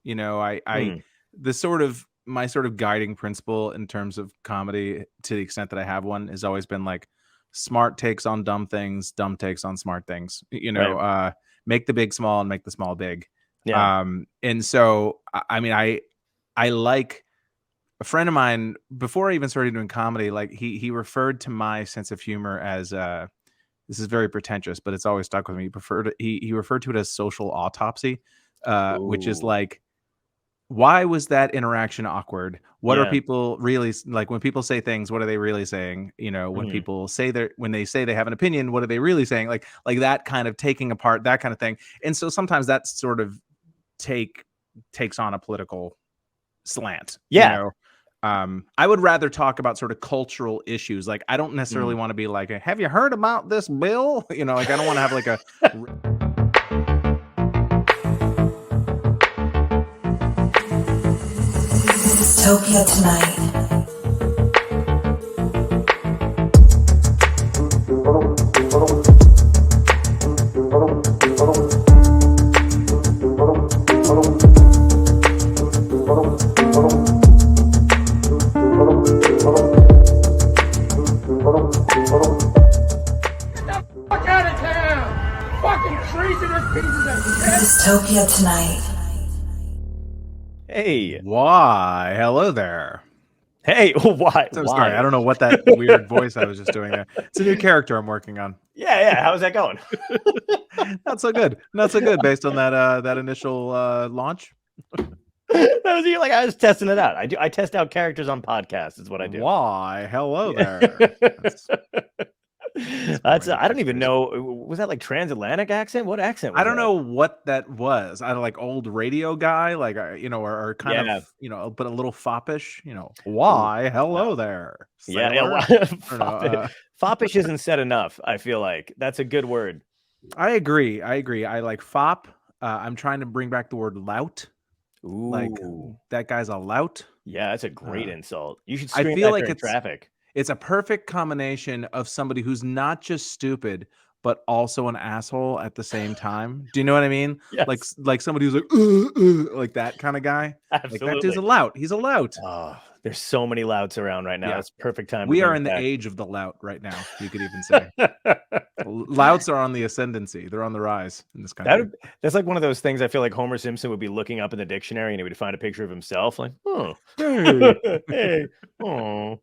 You know, the sort of my sort of guiding principle in terms of comedy, to the extent that I have one, has always been like smart takes on dumb things, dumb takes on smart things. You know, Right. make the big small and make the small big. Yeah. And so I mean, I like a friend of mine before I even started doing comedy. Like he referred to my sense of humor as this is very pretentious, but it's always stuck with me. He referred to it as social autopsy, which is Ooh. like, why was that interaction awkward? What are Yeah. people really like when people say things? What are they really saying? You know, when Mhm. people say when they say they have an opinion, what are they really saying? Like that kind of taking apart that kind of thing. And so sometimes that sort of takes on a political slant, you Yeah. know. I would rather talk about sort of cultural issues. Like, I don't necessarily Mm. want to be like, have you heard about this bill? You know, like I don't want to have like a Dystopia tonight. Dystopia tonight. Hey. why? Hello there. Hey. Why? So sorry, I don't know what that weird voice I was just doing there. It's a new character I'm working on. Yeah. Yeah. How's that going? Not so good. Not so good based on that initial launch. That was you. Like, I was testing it out. I test out characters on podcasts. Is what I do. Why? Hello Yeah. there. That's boring I don't even catchphrase. know. Was that like transatlantic accent? What accent was I don't that? know what that was. I like old radio guy, like you know, or kind Yeah. of, you know, but a little foppish. You know, Ooh, why? wow. Hello there, Yeah. Yeah. sailor. Wow. I don't know. Foppish isn't said enough. I feel like that's a good word. I agree. I like fop. I'm trying to bring back the word lout. Like Ooh. that guy's a lout. Yeah, that's a great Uh, insult. You should I scream feel that like during traffic. it's a perfect combination of somebody who's not just stupid but also an asshole at the same time. Do you know what I mean? Yes, Like somebody who's like that kind of guy. Like that dude's absolutely. a lout. He's a lout. Oh, there's so many louts around right now. Yeah. It's perfect time to We bring are it in the back. age of the lout right now, you could even say. Louts are on the ascendancy. They're on the rise in this country. That's like one of those things I feel like Homer Simpson would be looking up in the dictionary and he would find a picture of himself like, oh, Hey. hey, oh.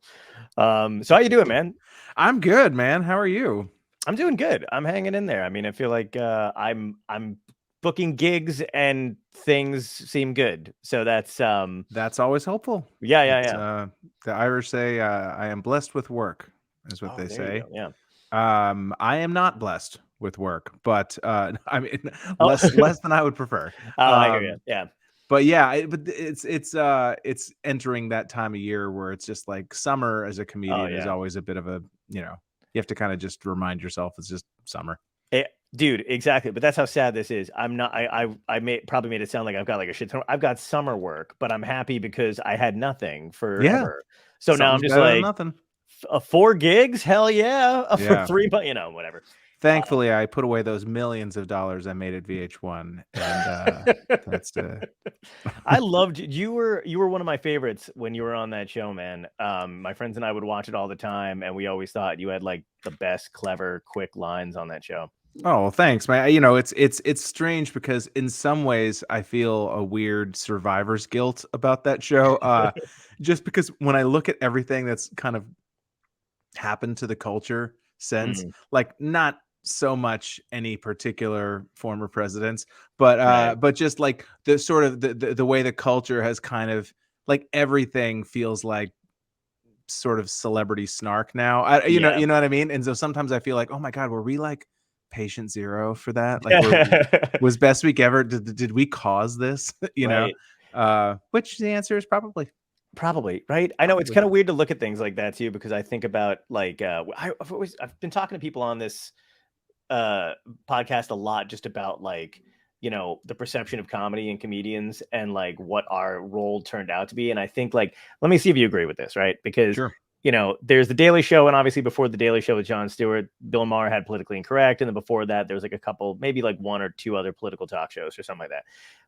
So how you doing, man? I'm good, man. How are you? I'm doing good. I'm hanging in there. I mean, I feel like I'm booking gigs and things seem good. So that's That's always helpful. yeah, yeah, It's yeah. the Irish say I am blessed with work, is what Oh, they there you say. go. Yeah. I am not blessed with work, but I mean Oh, less than I would prefer. I hear you. Yeah. But yeah, but it's entering that time of year where it's just like summer as a Oh, comedian is yeah. always a bit of a, you know, you have to kind of just remind yourself it's just summer. Dude, exactly. But that's how sad this is. I'm not. I probably made it sound like I've got like a shit ton. I've got summer work, but I'm happy because I had nothing Yeah, forever. So now I'm something's just better than like nothing. 4 gigs. Hell yeah, for Yeah. 3 months. Whatever. Thankfully, I put away those millions of dollars I made at VH1, and that's the. I loved you. Were one of my favorites when you were on that show, man. My friends and I would watch it all the time, and we always thought you had like the best, clever, quick lines on that show. Oh, thanks, man. You know, it's strange because in some ways I feel a weird survivor's guilt about that show. Just because when I look at everything that's kind of happened to the culture since, Mm, like not so much any particular former presidents, right. but just like the sort of the way the culture has kind of like everything feels like sort of celebrity snark now. Yeah. You know what I mean? And so sometimes I feel like, oh my God, were we like patient zero for that? Like was Best Week Ever? Did we cause this? You know? Right. Which the answer is probably. Probably, right? I know it's Probably. kind of weird to look at things like that too, because I think about like I've been talking to people on this uh podcast a lot just about like, the perception of comedy and comedians and like what our role turned out to be. And I think like, let me see if you agree with this, right? Because Sure. there's the Daily Show, and obviously before the Daily Show with Jon Stewart, Bill Maher had Politically Incorrect, and then before that there was like a couple, maybe like one or two other political talk shows or something like that.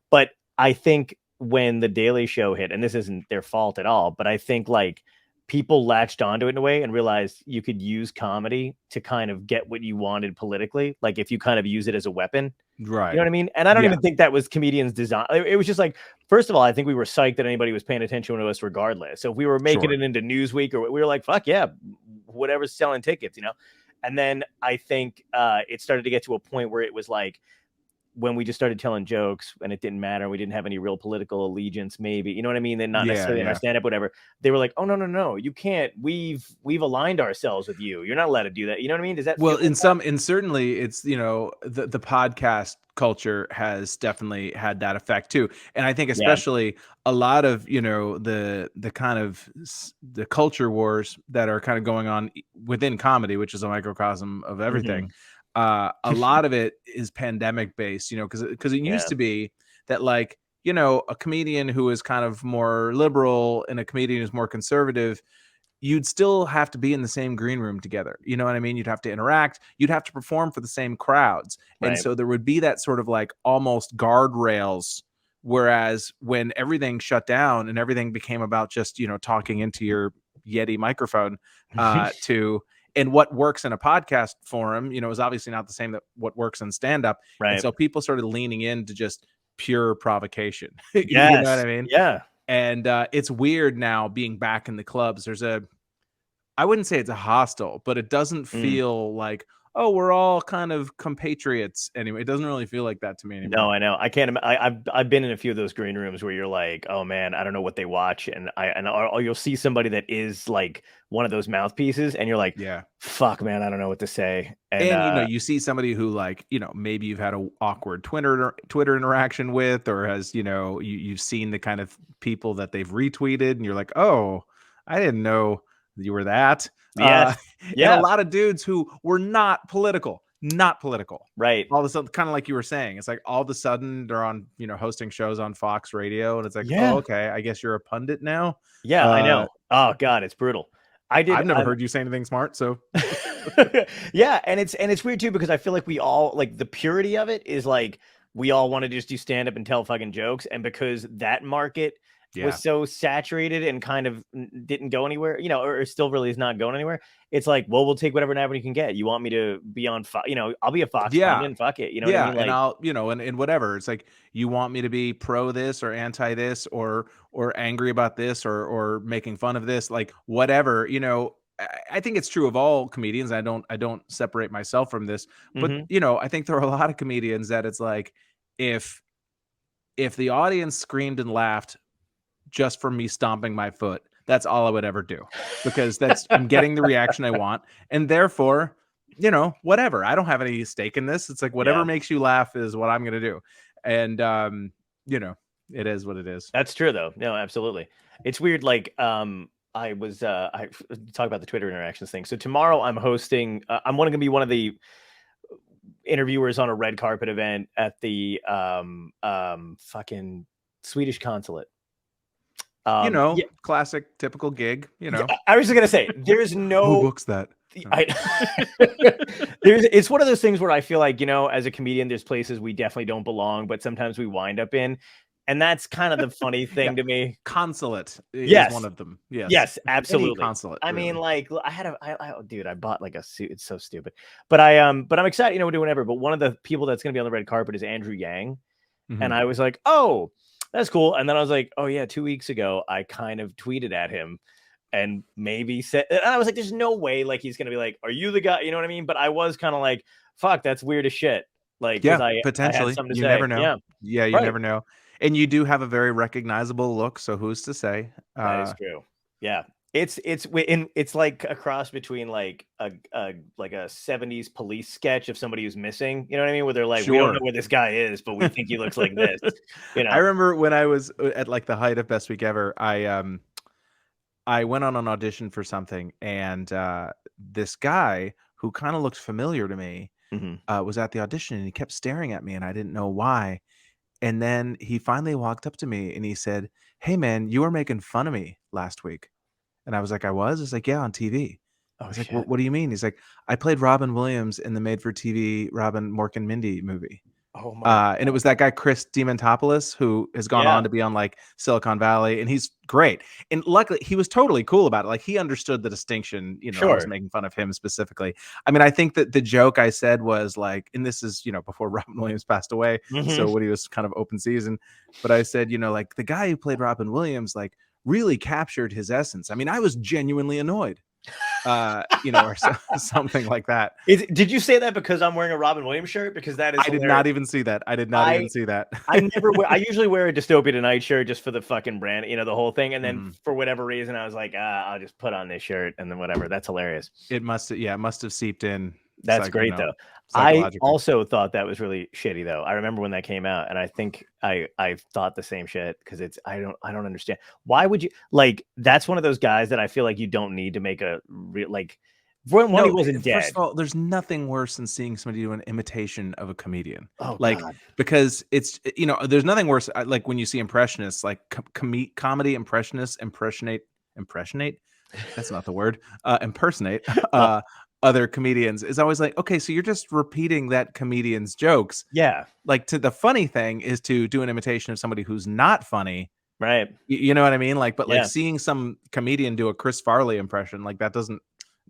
But I think when the Daily Show hit, and this isn't their fault at all, but I think like people latched onto it in a way and realized you could use comedy to kind of get what you wanted politically. Like if you kind of use it as a weapon, Right. you know what I mean? And I don't Yeah. even think that was comedians' design. It was just like, first of all, I think we were psyched that anybody was paying attention to us regardless. So if we were making Sure. it into Newsweek, or we were like, fuck yeah, whatever's selling tickets, you know? And then I think it started to get to a point where it was like, when we just started telling jokes and it didn't matter, we didn't have any real political allegiance, maybe, you know what I mean? Then not necessarily in our stand-up, whatever. They were like, oh no, you can't. We've aligned ourselves with you. You're not allowed to do that. You know what I mean? Does that Well, feel like and certainly it's, you know, the podcast culture has definitely had that effect too. And I think that? Yeah. especially a lot of, you know, the kind of the culture wars that are kind of going on within comedy, which is a microcosm of everything. A lot of it is pandemic based, you know, because it used Yeah. to be that, like, you know, a comedian who is kind of more liberal and a comedian who's more conservative, you'd still have to be in the same green room together. You know what I mean? You'd have to interact. You'd have to perform for the same crowds. And Right. so there would be that sort of like almost guardrails. Whereas when everything shut down and everything became about just, you know, talking into your Yeti microphone and what works in a podcast forum, you know, is obviously not the same that what works in stand up. And Right. so people started leaning into just pure provocation. You Yes. know what I mean? Yeah. And it's weird now being back in the clubs. I wouldn't say it's a hostile, but it doesn't feel like, oh, we're all kind of compatriots anyway. It doesn't really feel like that to me anymore. No, I know. I can't. I've been in a few of those green rooms where you're like, oh man, I don't know what they watch, or you'll see somebody that is like one of those mouthpieces, and you're like, Yeah. fuck, man, I don't know what to say. And you know, you see somebody who, like, you know, maybe you've had a awkward Twitter interaction with, or has, you know, you've seen the kind of people that they've retweeted, and you're like, oh, I didn't know you were that. yes, And a yeah, lot of dudes who were not political. right, All of a sudden, kind of like you were saying, it's like all of a sudden they're on, you know, hosting shows on Fox Radio, and it's like, yeah, oh, okay, I guess you're a pundit now. yeah. I know. Oh god, it's brutal. I've never heard you say anything smart, so yeah, and it's weird too, because I feel like we all, like, the purity of it is like we all want to just do stand up and tell fucking jokes, and because that market yeah. was so saturated and kind of didn't go anywhere, you know, or still really is not going anywhere. It's like, well, we'll take whatever avenue you can get. You want me to be on, you know, I'll be a Fox pundit, fuck it, you know what I mean? Like, and I'll, you know, and whatever. It's like, you want me to be pro this or anti this, or angry about this, or making fun of this, like whatever, you know. I think it's true of all comedians. I don't separate myself from this, but you know, I think there are a lot of comedians that it's like, if the audience screamed and laughed just from me stomping my foot, that's all I would ever do, because I'm getting the reaction I want, and therefore, you know, whatever. I don't have any stake in this. It's like, whatever makes you laugh is what I'm going to do. And you know, it is what it is. That's true though. No, absolutely. It's weird. Like, I talk about the Twitter interactions thing. So tomorrow I'm hosting, I'm going to be one of the interviewers on a red carpet event at the fucking Swedish consulate. You know, classic, typical gig. You know, I was just gonna say, there's no who books that. It's one of those things where I feel like, you know, as a comedian, there's places we definitely don't belong, but sometimes we wind up in. And that's kind of the funny thing to me. Consulate is one of them. Yes, absolutely. Any consulate. I mean, like, dude, I bought like a suit. It's so stupid. But I'm excited, you know, we're doing whatever. But one of the people that's going to be on the red carpet is Andrew Yang. And I was like, oh, that's cool. And then I was like, oh yeah, 2 weeks ago, I kind of tweeted at him and maybe said, and I was like, there's no way like he's going to be like, are you the guy? You know what I mean? But I was kind of like, fuck, that's weird as shit. Like, yeah, potentially. You never know. Yeah, you never know. And you do have a very recognizable look, so who's to say? That is true. Yeah, it's like a cross between like a 70s police sketch of somebody who's missing. You know what I mean? Where they're like, we don't know where this guy is, but we think he looks like this. You know. I remember when I was at like the height of Best Week Ever, I went on an audition for something, and this guy who kind of looked familiar to me was at the audition, and he kept staring at me, and I didn't know why. And then he finally walked up to me and he said, "Hey man, you were making fun of me last week." And I was like, "I was?" He's like, "Yeah, on TV." I was like, "What do you mean?" He's like, "I played Robin Williams in the made-for-TV Robin, Mork and Mindy movie." Oh my And it was that guy Chris Demontopoulos who has gone Yeah. on to be on like Silicon Valley, and he's great. And luckily, he was totally cool about it. Like he understood the distinction. I was Sure. making fun of him specifically. I mean, I think that the joke I said was like, and this is before Robin Williams passed away, Mhm. so when he was kind of open season. But I said, like the guy who played Robin Williams, like really captured his essence. I mean, I was genuinely annoyed, or something like that. Did you say that because I'm wearing a Robin Williams shirt? Because that is I did hilarious. not even see that. I did not even see that. I never wear. I usually wear a Dystopia Tonight shirt just for the fucking brand, the whole thing. And then Mhm. for whatever reason, I was like, I'll just put on this shirt and then whatever. That's hilarious. It must have seeped in. That's great though. I Psychologically. also thought that was really shitty though. I remember when that came out, and I think I thought the same shit because I don't understand why would you like. That's one of those guys that I feel like you don't need to make a real like. One, he wasn't dead. First of all, there's nothing worse than seeing somebody do an imitation of a comedian. Oh Like, God. because it's there's nothing worse. Like when you see impressionists, like comedy impressionists impressionate. That's not the word. Impersonate other comedians is always like, okay, so you're just repeating that comedian's jokes. Yeah. Like, the funny thing is to do an imitation of somebody who's not funny. Right. You know what I mean? Like, but like Yeah. seeing some comedian do a Chris Farley impression, like that doesn't.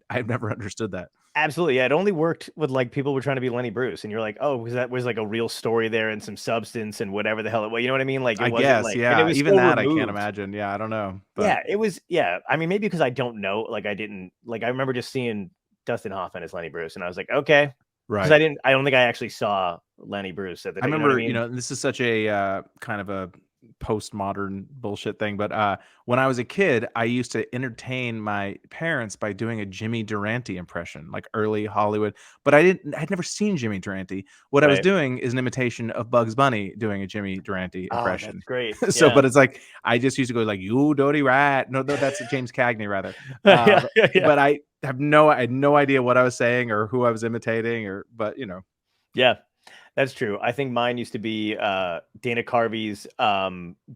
I've never understood that. Absolutely. Yeah. It only worked with like people were trying to be Lenny Bruce, and you're like, oh, because that was like a real story there and some substance and whatever the hell it was. You know what I mean? Like it I wasn't guess, like, and it yeah. was Even so that I can't removed. imagine. Yeah, I don't know. But Yeah, it was. Yeah, I mean, maybe because I don't know. Like I didn't like. I remember just seeing Dustin Hoffman as Lenny Bruce, and I was like, okay, because right. I don't think I actually saw Lenny Bruce at the I time. You know what I remember, mean? this is such a kind of a postmodern bullshit thing, but when I was a kid, I used to entertain my parents by doing a Jimmy Durante impression, like early Hollywood. But I'd never seen Jimmy Durante. What I was Right. doing is an imitation of Bugs Bunny doing a Jimmy Durante Oh, that's impression. great. So, Yeah. but it's like I just used to go like, "You dirty rat." No, that's James Cagney rather. Yeah. Yeah. But I had no idea what I was saying or who I was imitating, but Yeah. That's true. I think mine used to be Dana Carvey's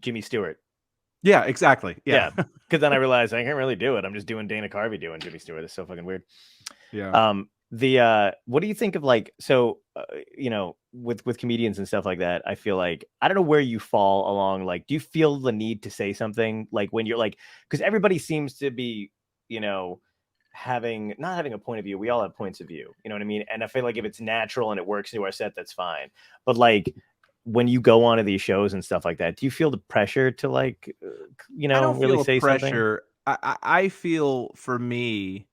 Jimmy Stewart. yeah, exactly. Yeah, Because then I realized I can't really do it. I'm just doing Dana Carvey doing Jimmy Stewart. It's so fucking weird. yeah. What do you think of like with comedians and stuff like that? I feel like I don't know where you fall along. Like, do you feel the need to say something like when you're like, because everybody seems to be not having a point of view. We all have points of view, you know what I mean? And I feel like if it's natural and it works into our set, that's fine. But like when you go onto these shows and stuff like that, do you feel the pressure to like I don't really feel say something? pressure. I feel, for me,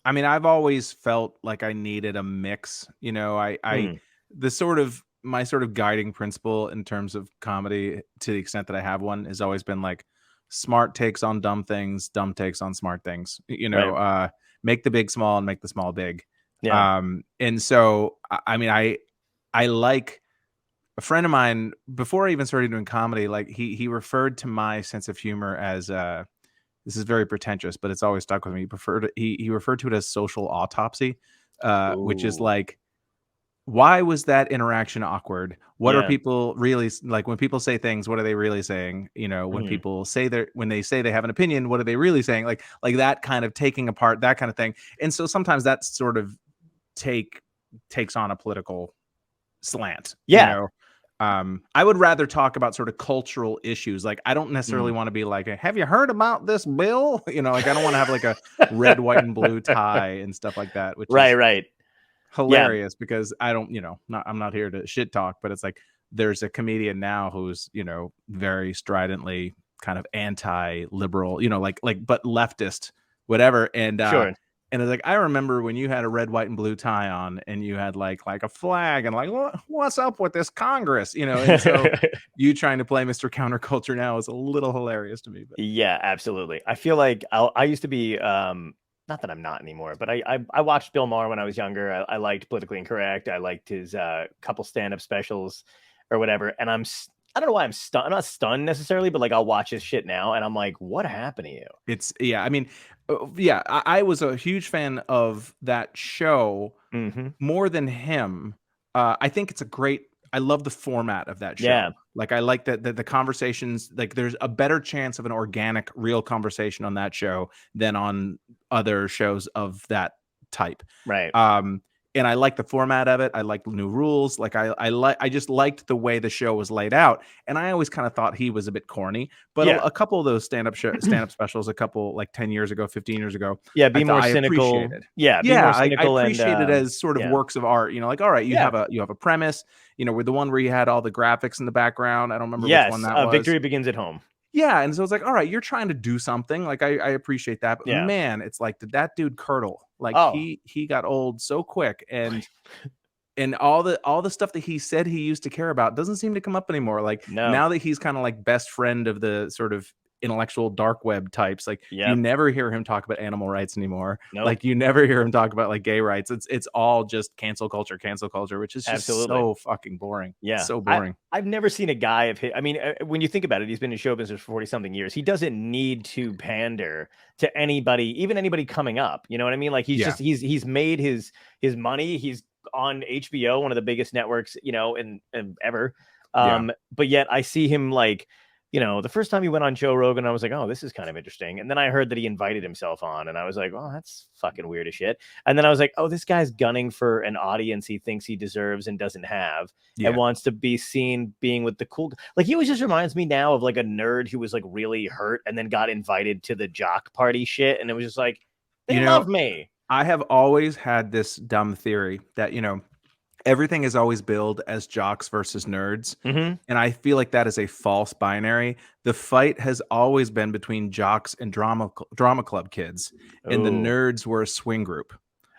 I mean, I've always felt like I needed a mix. Hmm. The sort of my sort of guiding principle in terms of comedy, to the extent that I have one, has always been like smart takes on dumb things, dumb takes on smart things. Right. Make the big small and make the small big. Yeah. And so I mean, I like a friend of mine before I even started doing comedy. Like he referred to my sense of humor as this is very pretentious, but it's always stuck with me. He referred to it as social autopsy, which is Ooh. like, why was that interaction awkward? What are Yeah. people really like when people say things? What are they really saying? When Mhm. people say when they say they have an opinion, what are they really saying? Like that kind of taking apart that kind of thing. And so sometimes that sort of takes on a political slant. Yeah. I would rather talk about sort of cultural issues. Like, I don't necessarily Mm. want to be like, have you heard about this bill? Like, I don't want to have like a red, white, and blue tie and stuff like that, which Right. is Right. Yeah. hilarious because I don't, I'm not here to shit talk, but it's like there's a comedian now who's, very stridently kind of anti-liberal, but leftist, whatever. Sure. And it's like, I remember when you had a red, white, and blue tie on and you had like a flag and like, what's up with this Congress? And so you trying to play Mr. Counterculture now is a little hilarious to me. But Yeah, absolutely. I feel like I used to be not that I'm not anymore, but I watched Bill Maher when I was younger. I liked Politically Incorrect. I liked his couple stand-up specials or whatever. And I don't know why I'm stunned. I'm not stunned necessarily, but like I'll watch his shit now and I'm like, what happened to you? I mean, yeah, I was a huge fan of that show Mm-hmm. more than him. I think it's I love the format of that show. Yeah. Like, I like that the conversations, like there's a better chance of an organic, real conversation on that show than on other shows of that type. Right. and I like the format of it. I like the new rules. Like I just liked the way the show was laid out. And I always kind of thought he was a bit corny, but Yeah. a couple of those stand-up specials, a couple like 10 years ago, 15 years ago, Yeah, I be thought more I cynical. appreciated. Yeah, be Yeah, more I cynical and appreciate it as sort of yeah. works of art. Like, all right, you Yeah. have a premise, with the one where you had all the graphics in the background. I don't remember which one Yes, that was. Victory Begins at Home. Yeah, and so it's like, all right, you're trying to do something. Like I appreciate that, but Yeah. man, it's like, did that dude curdle? Like Oh. he got old so quick, and all the stuff that he said he used to care about doesn't seem to come up anymore. Like No. now that he's kind of like best friend of the sort of intellectual dark web types, like you Yep. never hear him talk about animal rights anymore. Nope. Like you never hear him talk about like gay rights. It's all just cancel culture, which is just Absolutely. so fucking boring. Yeah, It's so boring. I've never seen a guy of his. I mean, when you think about it, he's been in show business for 40 something years. He doesn't need to pander to anybody, even anybody coming up. You know what I mean? Like he's made his money. He's on HBO, one of the biggest networks, in ever. But yet I see him like, the first time he went on Joe Rogan, I was like, oh, this is kind of interesting. And then I heard that he invited himself on, and I was like, oh, that's fucking weird as shit. And then I was like, oh, this guy's gunning for an audience he thinks he deserves and doesn't have, and wants to be seen being with the cool. Like he always just reminds me now of like a nerd who was like really hurt and then got invited to the jock party shit, and it was just like, they love me. I have always had this dumb theory that everything is always billed as jocks versus nerds. Mm-hmm. And I feel like that is a false binary. The fight has always been between jocks and drama club kids. And the nerds were a swing group.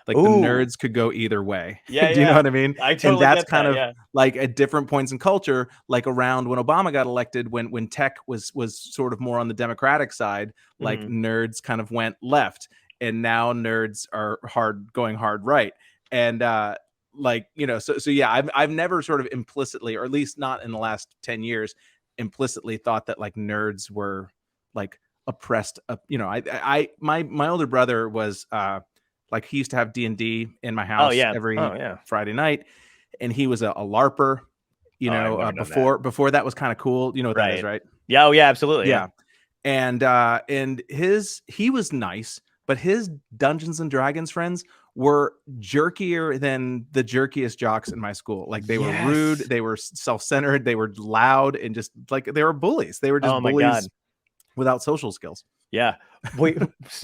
Like the nerds could go either way. Yeah. Do you know what I mean? I totally and that's get kind that, of yeah. like at different points in culture, like around when Obama got elected, when tech was sort of more on the Democratic side, like nerds kind of went left. And now nerds are going hard right. And so yeah, I've never sort of implicitly, or at least not in the last 10 years, implicitly thought that like nerds were like oppressed. My older brother was like he used to have D&D in my house every Friday night, and he was a LARPer. Before that was kind of cool. You know what that is, right? Yeah, yeah, absolutely. Yeah. And he was nice, but his Dungeons and Dragons friends were jerkier than the jerkiest jocks in my school. Like they were rude, they were self-centered, they were loud, and just like they were bullies. They were just bullies without social skills. Yeah. Wait,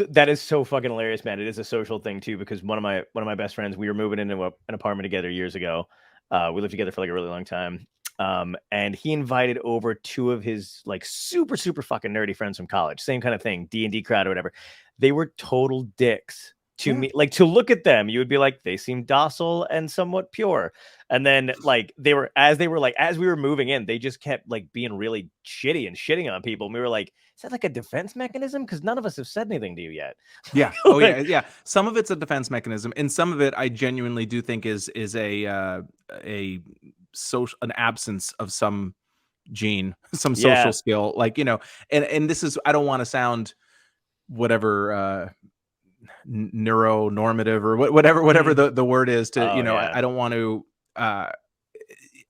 that is so fucking hilarious, man. It is a social thing too, because one of my best friends, we were moving into an apartment together years ago. We lived together for like a really long time. And he invited over two of his like super, super fucking nerdy friends from college. Same kind of thing, D&D crowd or whatever. They were total dicks to me. Like to look at them, you would be like, they seem docile and somewhat pure. And then like as we were moving in, they just kept like being really shitty and shitting on people. And we were like, is that like a defense mechanism? Because none of us have said anything to you yet. Yeah. Oh yeah. Some of it's a defense mechanism, and some of it I genuinely do think is an absence of some gene, some social skill. Like, and this is, I don't want to sound whatever neuronormative or whatever the word is to, I don't want to,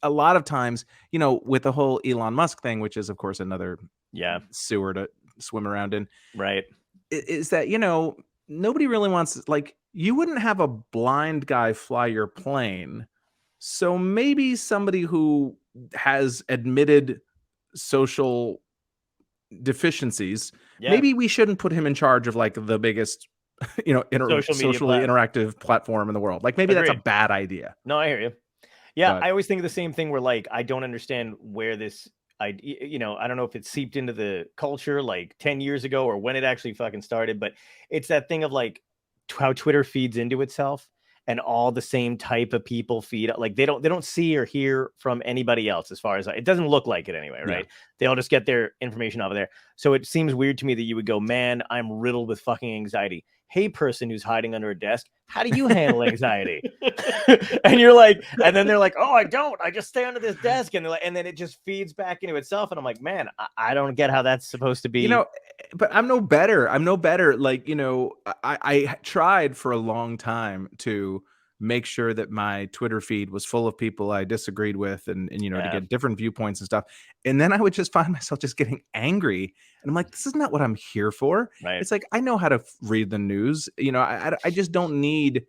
a lot of times, with the whole Elon Musk thing, which is of course another sewer to swim around in, right, is that, nobody really wants, like, you wouldn't have a blind guy fly your plane. So maybe somebody who has admitted social deficiencies, maybe we shouldn't put him in charge of like the biggest, socially interactive platform in the world. Like maybe that's a bad idea. No, I hear you. Yeah, I always think of the same thing where like I don't understand where this I don't know if it seeped into the culture like 10 years ago or when it actually fucking started, but it's that thing of like how Twitter feeds into itself. And all the same type of people feed, like they don't see or hear from anybody else, as far as it doesn't look like it anyway, right? Yeah. They all just get their information off of there. So it seems weird to me that you would go, man, I'm riddled with fucking anxiety. Hey, person who's hiding under a desk, how do you handle anxiety? And you're like, and then they're like, oh, I don't. I just stay under this desk, and they're like, and then it just feeds back into itself. And I'm like, man, I don't get how that's supposed to be. But I'm no better. Like, I tried for a long time to make sure that my Twitter feed was full of people I disagreed with and to get different viewpoints and stuff. And then I would just find myself just getting angry. And I'm like, this is not what I'm here for. Right. It's like, I know how to read the news. I just don't need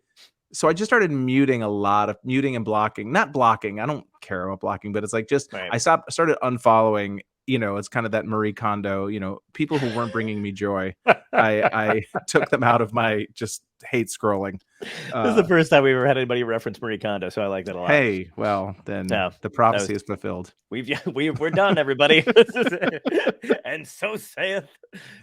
So I just started muting and blocking. Not blocking. I don't care about blocking, but it's like just Right. I started unfollowing. It's kind of that Marie Kondo. People who weren't bringing me joy. I took them out of my just hate scrolling. This is the first time we've ever had anybody reference Marie Kondo, so I like that a lot. Hey, well then No, the prophecy is fulfilled. We're done, everybody. And so saith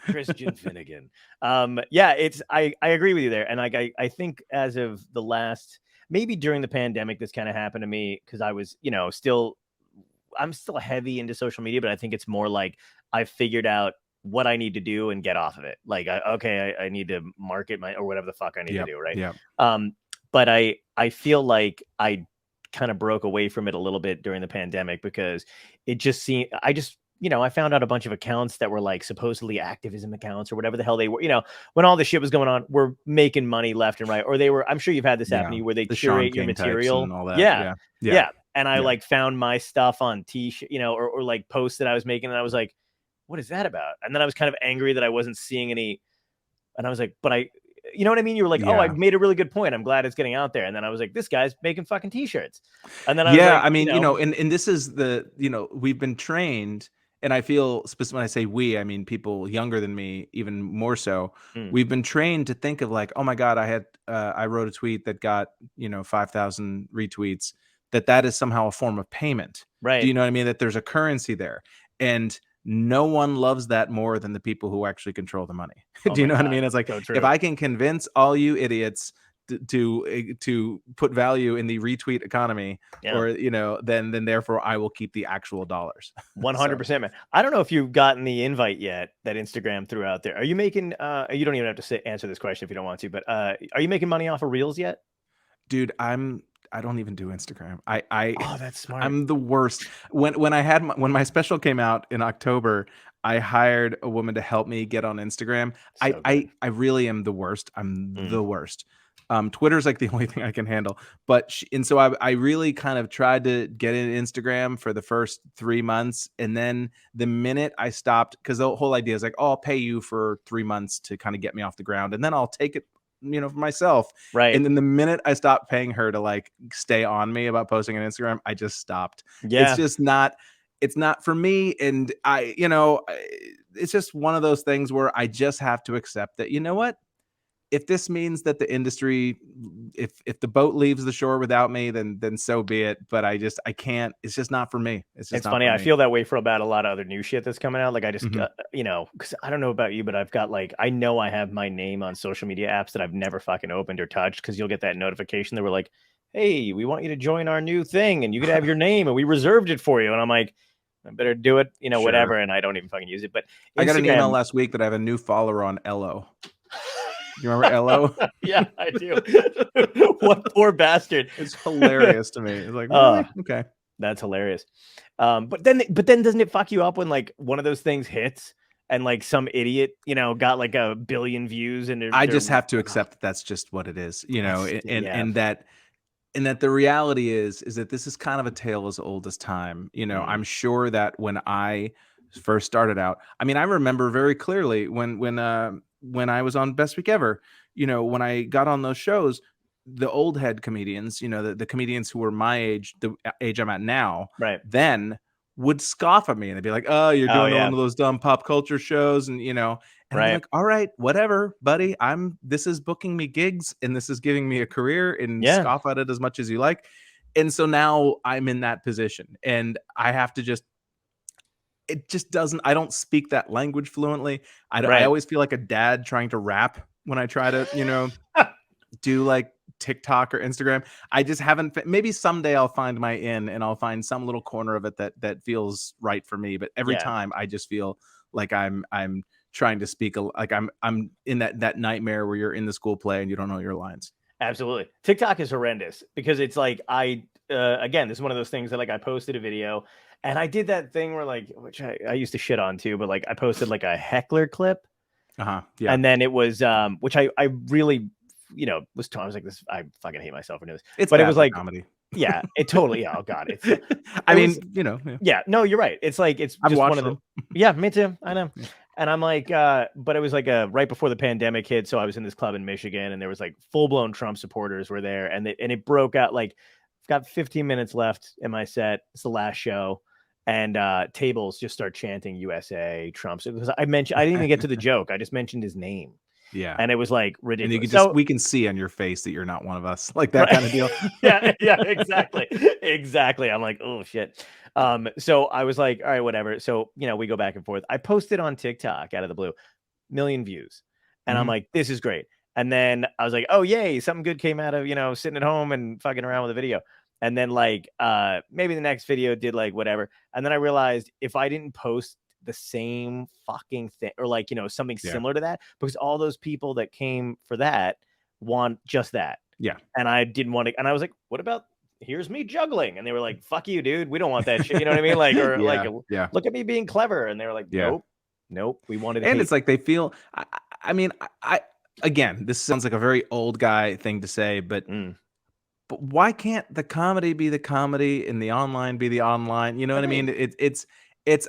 Christian Finnegan. I agree with you there, and I think as of the last, maybe during the pandemic, this kind of happened to me because I was I'm still heavy into social media, but I think it's more like I figured out what I need to do and get off of it. Like, I need to market or whatever the fuck I need to do, right? Yeah. But I feel like I kind of broke away from it a little bit during the pandemic because it just seemed, I found out a bunch of accounts that were like supposedly activism accounts or whatever the hell they were, when all this shit was going on, were making money left and right. Or they were, I'm sure you've had this happen to you where they curate your material. And all that. Yeah. And I like found my stuff on t-shirt, or like posts that I was making. And I was like, what is that about? And then I was kind of angry that I wasn't seeing any. And I was like, but you know what I mean? You were like, oh, I made a really good point. I'm glad it's getting out there. And then I was like, this guy's making fucking t-shirts. And then I was like, I mean, and this is we've been trained, and I feel when I say we, I mean people younger than me, even more so. We've been trained to think of like, oh my God, I wrote a tweet that got 5,000 retweets. That is somehow a form of payment. Right. Do you know what I mean? That there's a currency there, and no one loves that more than the people who actually control the money. Do you know what I mean? It's like, if I can convince all you idiots to put value in the retweet economy, or then therefore I will keep the actual dollars. 100%, man. I don't know if you've gotten the invite yet that Instagram threw out there. Are you making you don't even have to answer this question if you don't want to, but are you making money off of Reels yet? Dude, I don't even do Instagram. Oh, that's smart. I'm the worst. When my special came out in October, I hired a woman to help me get on Instagram. I really am the worst. I'm the worst. Twitter's like the only thing I can handle. But so I really kind of tried to get in Instagram for the first 3 months, and then the minute I stopped, because the whole idea is like, oh, I'll pay you for 3 months to kind of get me off the ground, and then I'll take it for myself. Right. And then the minute I stopped paying her to like stay on me about posting on Instagram, I just stopped. Yeah. It's not for me. And it's just one of those things where I just have to accept that, what, if this means that the industry, if the boat leaves the shore without me, then so be it. But I can't. It's just not for me. It's funny. I feel that way for about a lot of other new shit that's coming out. Like I just, because I don't know about you, but I've got I know I have my name on social media apps that I've never fucking opened or touched, because you'll get that notification that we're like, hey, we want you to join our new thing, and you could have your name, and we reserved it for you. And I'm like, I better do it, sure. Whatever. And I don't even fucking use it. But Instagram, I got an email last week that I have a new follower on Ello. You remember Ello? Yeah, I do. What poor bastard. It's hilarious to me. It's like, really? Okay. That's hilarious. But then doesn't it fuck you up when like one of those things hits and like some idiot, got like 1 billion views, and I just have to accept that that's just what it is, and that the reality is that this is kind of a tale as old as time. I'm sure that when I first started out, I mean, I remember very clearly when I was on Best Week Ever, when I got on those shows, the old head comedians, the comedians who were my age, the age I'm at now, right, then would scoff at me, and they'd be like, oh, you're doing one of those dumb pop culture shows. And, and I'm like, all right, whatever, buddy. This is booking me gigs, and this is giving me a career, and scoff at it as much as you like. And so now I'm in that position, and I have to I don't speak that language fluently. I always feel like a dad trying to rap when I try to, do like TikTok or Instagram. I just haven't. Maybe someday I'll find my in, and I'll find some little corner of it that feels right for me. But every time I just feel like I'm trying to speak like I'm in that nightmare where you're in the school play and you don't know your lines. Absolutely. TikTok is horrendous because it's like again, this is one of those things that like I posted a video and I did that thing where like, which I used to shit on too, but like I posted like a heckler clip. Yeah. And then it was which I really, I was like, this, I fucking hate myself for doing this. But it was like comedy. Yeah, it totally. Oh God, it's. I mean, Yeah, no, you're right. It's like it's just one of the. Yeah, me too. I know. And I'm like, but it was like right before the pandemic hit, so I was in this club in Michigan, and there was like full blown Trump supporters were there, and it broke out like, I've got 15 minutes left in my set. It's the last show, and tables just start chanting USA Trump. So because I didn't even get to the joke. I just mentioned his name, Yeah. and it was like And you ridiculous. can So we can see on your face that you're not one of us, like that right. kind of deal. yeah, exactly. Exactly. I'm like, oh shit. So I was like, all right, whatever. So, we go back and forth. I posted on TikTok out of the blue, million views. And I'm Mhm. like, this is great. And then I was like, oh yay, something good came out of, sitting at home and fucking around with a video. And then like maybe the next video did like whatever. And then I realized if I didn't post the same fucking thing or like, something Yeah. similar to that, because all those people that came for that want just that. Yeah. And I didn't want to, and I was like, what about here's me juggling? And they were like, fuck you, dude. We don't want that shit. You know what I mean? Like, or like, Yeah. look at me being clever. And they were like, Yeah. nope. We wanted And hate. it's like they feel I mean, again, this sounds like a very old guy thing to say, but why can't the comedy be the comedy and the online be the online? You know what I mean? It's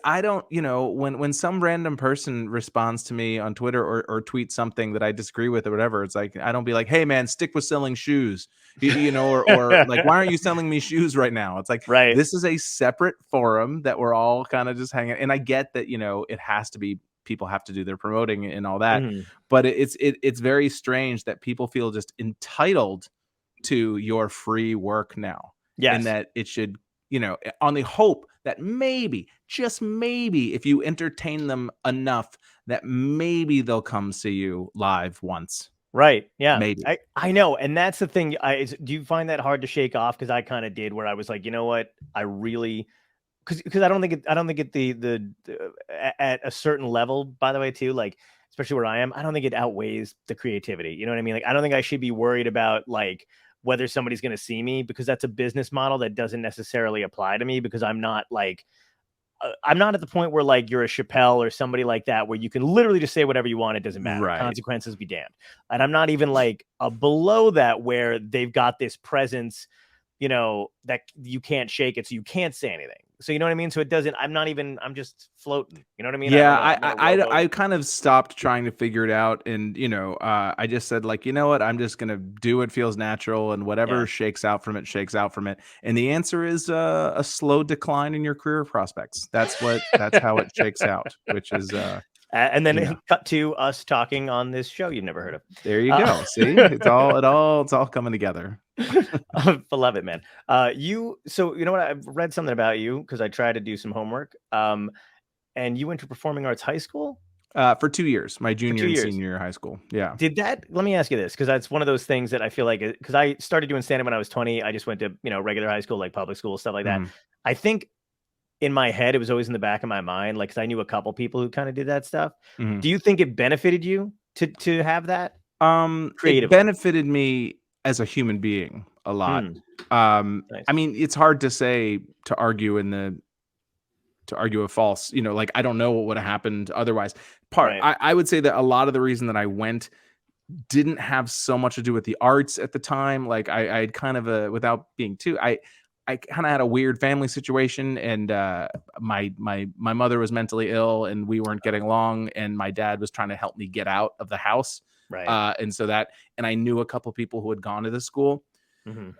I don't, when some random person responds to me on Twitter or tweets something that I disagree with or whatever, it's like I don't be like, hey man, stick with selling shoes. Or like, why aren't you selling me shoes right now? It's like Right. this is a separate forum that we're all kind of just hanging. And I get that, it has to be people have to do their promoting and all that. But it's very strange that people feel just entitled to your free work now. Yes. And that it should, on the hope that maybe, just maybe, if you entertain them enough, that maybe they'll come see you live once. Right. Yeah. Maybe. I know. And that's the thing. Do you find that hard to shake off? Because I kind of did, where I was like, you know what? I really, because I don't think at a certain level, by the way, too, like, especially where I am, I don't think it outweighs the creativity. You know what I mean? Like, I don't think I should be worried about like whether somebody's going to see me, because that's a business model that doesn't necessarily apply to me, because I'm not like, I'm not at the point where like you're a Chappelle or somebody like that, where you can literally just say whatever you want. It doesn't matter. Right. Consequences be damned. And I'm not even like below that, where they've got this presence, that you can't shake it. So you can't say anything. So you know what I mean? So it doesn't, I'm just floating. You know what I mean? Yeah, I kind of stopped trying to figure it out. And, I just said, like, you know what? I'm just going to do what feels natural, and whatever shakes out from it, shakes out from it. And the answer is a slow decline in your career prospects. That's how it shakes out, which is, and then cut to us talking on this show you've never heard of. There you go. See, it's all coming together. Beloved, man. So you know what? I've read something about you because I tried to do some homework. And you went to performing arts high school for 2 years, my junior and senior year of high school. Yeah. Let me ask you this, because that's one of those things that I feel like, because I started doing stand-up when I was 20. I just went to, regular high school, like public school, stuff like that. I think in my head, it was always in the back of my mind, like, because I knew a couple people who kind of did that stuff. Do you think it benefited you to have that? It benefited me as a human being a lot. Nice. I mean, it's hard to say, to argue a false, like, I don't know what would have happened otherwise. I would say that a lot of the reason that I went didn't have so much to do with the arts at the time. Like I'd kind of without being too, I kind of had a weird family situation, and my mother was mentally ill, and we weren't getting along, and my dad was trying to help me get out of the house. Right. And I knew a couple people who had gone to the school.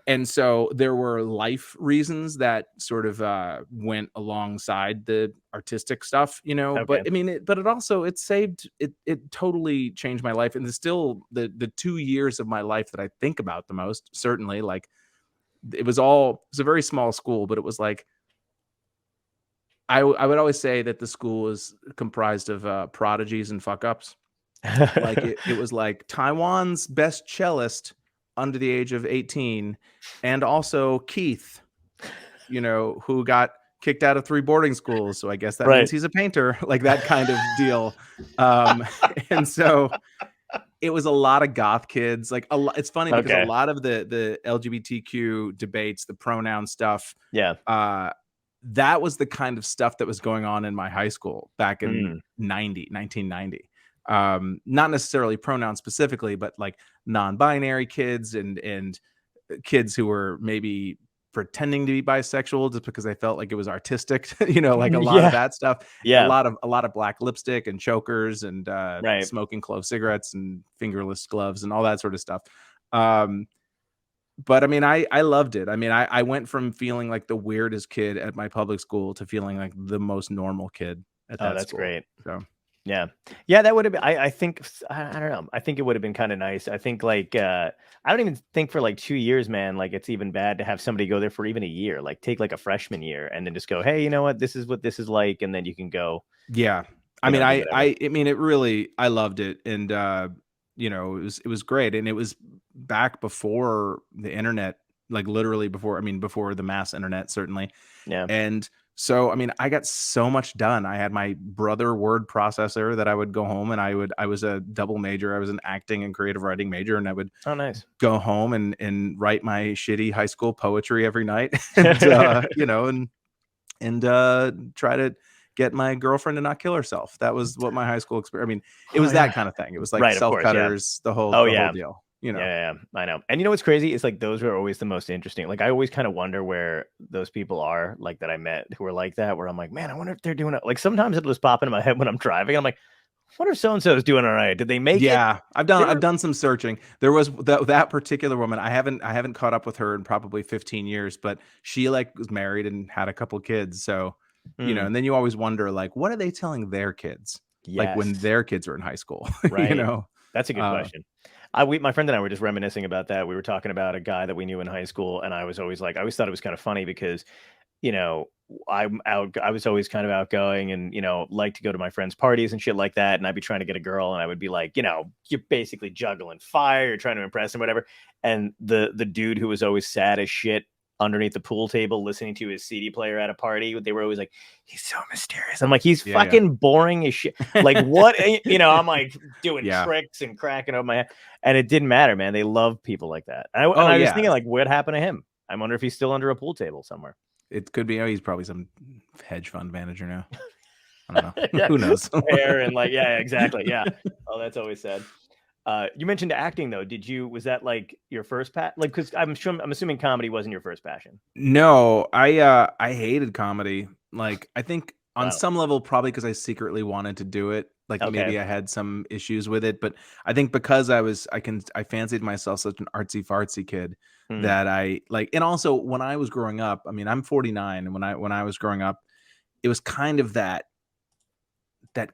And so there were life reasons that sort of went alongside the artistic stuff, but I mean, but it totally changed my life. And it's still the 2 years of my life that I think about the most, certainly. Like, it was a very small school, but it was like, I would always say that the school is comprised of prodigies and fuck ups. Like it was like Taiwan's best cellist under the age of 18, and also Keith, who got kicked out of 3 boarding schools. So I guess that means he's a painter, like that kind of deal. And so it was a lot of goth kids. Like it's funny because a lot of the LGBTQ debates, the pronoun stuff, that was the kind of stuff that was going on in my high school back in 1990. Not necessarily pronouns specifically, but like non-binary kids and kids who were maybe pretending to be bisexual just because I felt like it was artistic, like a lot of Yeah. that stuff. Yeah. A lot of black lipstick and chokers and Right. smoking clove cigarettes and fingerless gloves and all that sort of stuff. But I mean, I loved it. I mean, I went from feeling like the weirdest kid at my public school to feeling like the most normal kid at Oh, that that's school. great. So Yeah. Yeah, that would have been I think I don't know. I think it would have been kind of nice. I think like I don't even think for like 2 years, man, like it's even bad to have somebody go there for even a year. Like take like a freshman year and then just go, "Hey, you know what? This is what this is like." And then you can go, yeah, I you mean, know, do whatever. I mean, it really, I loved it, and it was great, and it was back before the internet, like literally before. I mean, before the mass internet, certainly. Yeah. And so, I mean, I got so much done. I had my brother word processor that I would go home and I was a double major. I was an acting and creative writing major, and I would Oh, nice. go home and write my shitty high school poetry every night and try to get my girlfriend to not kill herself. That was what my high school experience. I mean, it Oh, was that yeah. kind of thing. It was like Right, of self course, yeah. cutters, Oh, the whole yeah. deal, Yeah, I know. And you know what's crazy? It's like those are always the most interesting. Like I always kind of wonder where those people are, like that I met who are like that, where I'm like, man, I wonder if they're doing it. Like sometimes it'll just pop into my head when I'm driving. I'm like, what if so and so is doing all right? Did they make it? Yeah, They I've were done some searching. There was that particular woman. I haven't caught up with her in probably 15 years, but she like was married and had a couple kids. So, Hmm, and then you always wonder like, what are they telling their kids? Like when yes, their kids are in high school, right. That's a good Uh, question. My friend and I were just reminiscing about that. We were talking about a guy that we knew in high school, and I was always like, I always thought it was kind of funny because you know, I was always kind of outgoing and, like to go to my friends' parties and shit like that. And I'd be trying to get a girl and I would be like, you're basically juggling fire, you're trying to impress him, whatever. And the dude who was always sad as shit underneath the pool table listening to his CD player at a party, they were always like, he's so mysterious. I'm like, he's yeah, fucking boring as shit. Like what I'm like doing yeah. tricks and cracking over my head. And it didn't matter, man. They love people like that. And Oh I was yeah, thinking, like, what happened to him? I wonder if he's still under a pool table somewhere. it could be. Oh, he's probably some hedge fund manager now. I don't know. Yeah, Who knows? hair and like, yeah, exactly. Yeah. Oh, that's always sad. You mentioned acting though. Was that like your first like, cause I'm assuming comedy wasn't your first passion. No, I hated comedy. Like, I think on Wow. some level, probably because I secretly wanted to do it. Like Okay. maybe I had some issues with it, but I think because I fancied myself such an artsy fartsy kid Hmm. that I like. And also when I was growing up, I mean, I'm 49, and when I was growing up, it was kind of that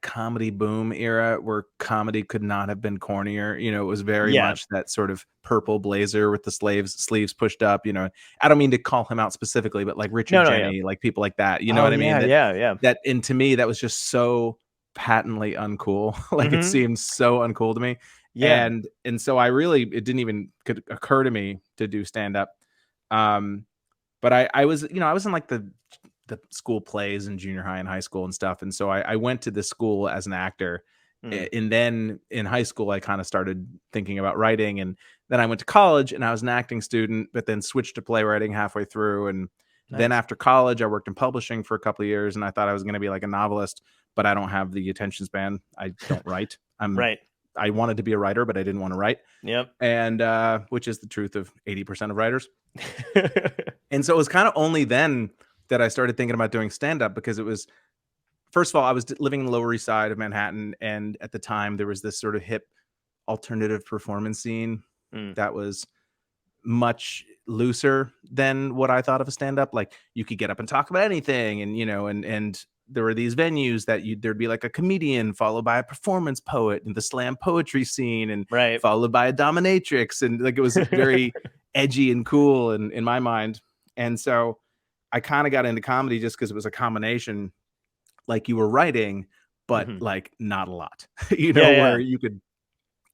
comedy boom era where comedy could not have been cornier. It was very Yeah. much that sort of purple blazer with the sleeves pushed up. I don't mean to call him out specifically, but like No, Richard no, yeah. Jeni, like people like that. You know Oh what I mean? yeah, yeah, yeah. And to me, that was just so patently uncool. Like it Hmm. seemed so uncool to me. Yeah. And so it didn't even could occur to me to do stand up. Um, but I was, I was in like the school plays in junior high and high school and stuff. And so I went to this school as an actor. Hmm. And then in high school, I kind of started thinking about writing. And then I went to college and I was an acting student, but then switched to playwriting halfway through. And then Nice. after college, I worked in publishing for a couple of years, and I thought I was going to be like a novelist, but I don't have the attention span. I don't write. Right. I wanted to be a writer, but I didn't want to write. Yep. And which is the truth of 80% of writers. And so it was kind of only then that I started thinking about doing stand up, because it was, first of all, I was living in the Lower East Side of Manhattan. And at the time, there was this sort of hip alternative performance scene Mm. that was much looser than what I thought of a stand up. Like you could get up and talk about anything. And, and there were these venues that there'd be like a comedian followed by a performance poet in the slam poetry scene, and Right. followed by a dominatrix. And like, it was very edgy and cool in my mind. And so I kind of got into comedy just because it was a combination, like you were writing, but Mhm. like not a lot, Yeah, yeah. where you could.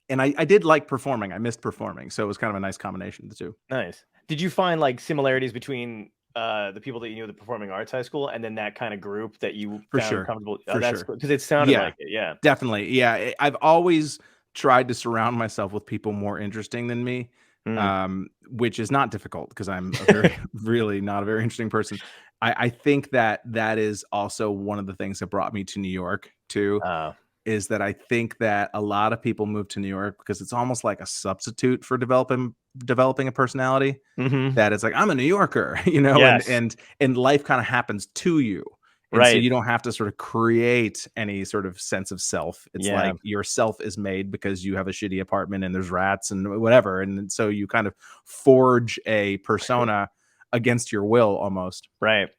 And I did like performing. I missed performing. So it was kind of a nice combination of the two. Nice. Did you find like similarities between the people that you knew at the performing arts high school and then that kind of group that you For found sure. comfortable? Oh, For that's sure. because it sounded Yeah, like it. Yeah. definitely. Yeah. I've always tried to surround myself with people more interesting than me, Mm. which is not difficult because I'm a very, really not a very interesting person. I think that is also one of the things that brought me to New York too. Oh. is that I think that a lot of people move to New York because it's almost like a substitute for developing a personality. Mm-hmm. That it's like, I'm a New Yorker, Yes. and life kind of happens to you. And so Right. you don't have to sort of create any sort of sense of self. It's Yeah. like your self is made because you have a shitty apartment and there's rats and whatever. And so you kind of forge a persona against your will almost. Right.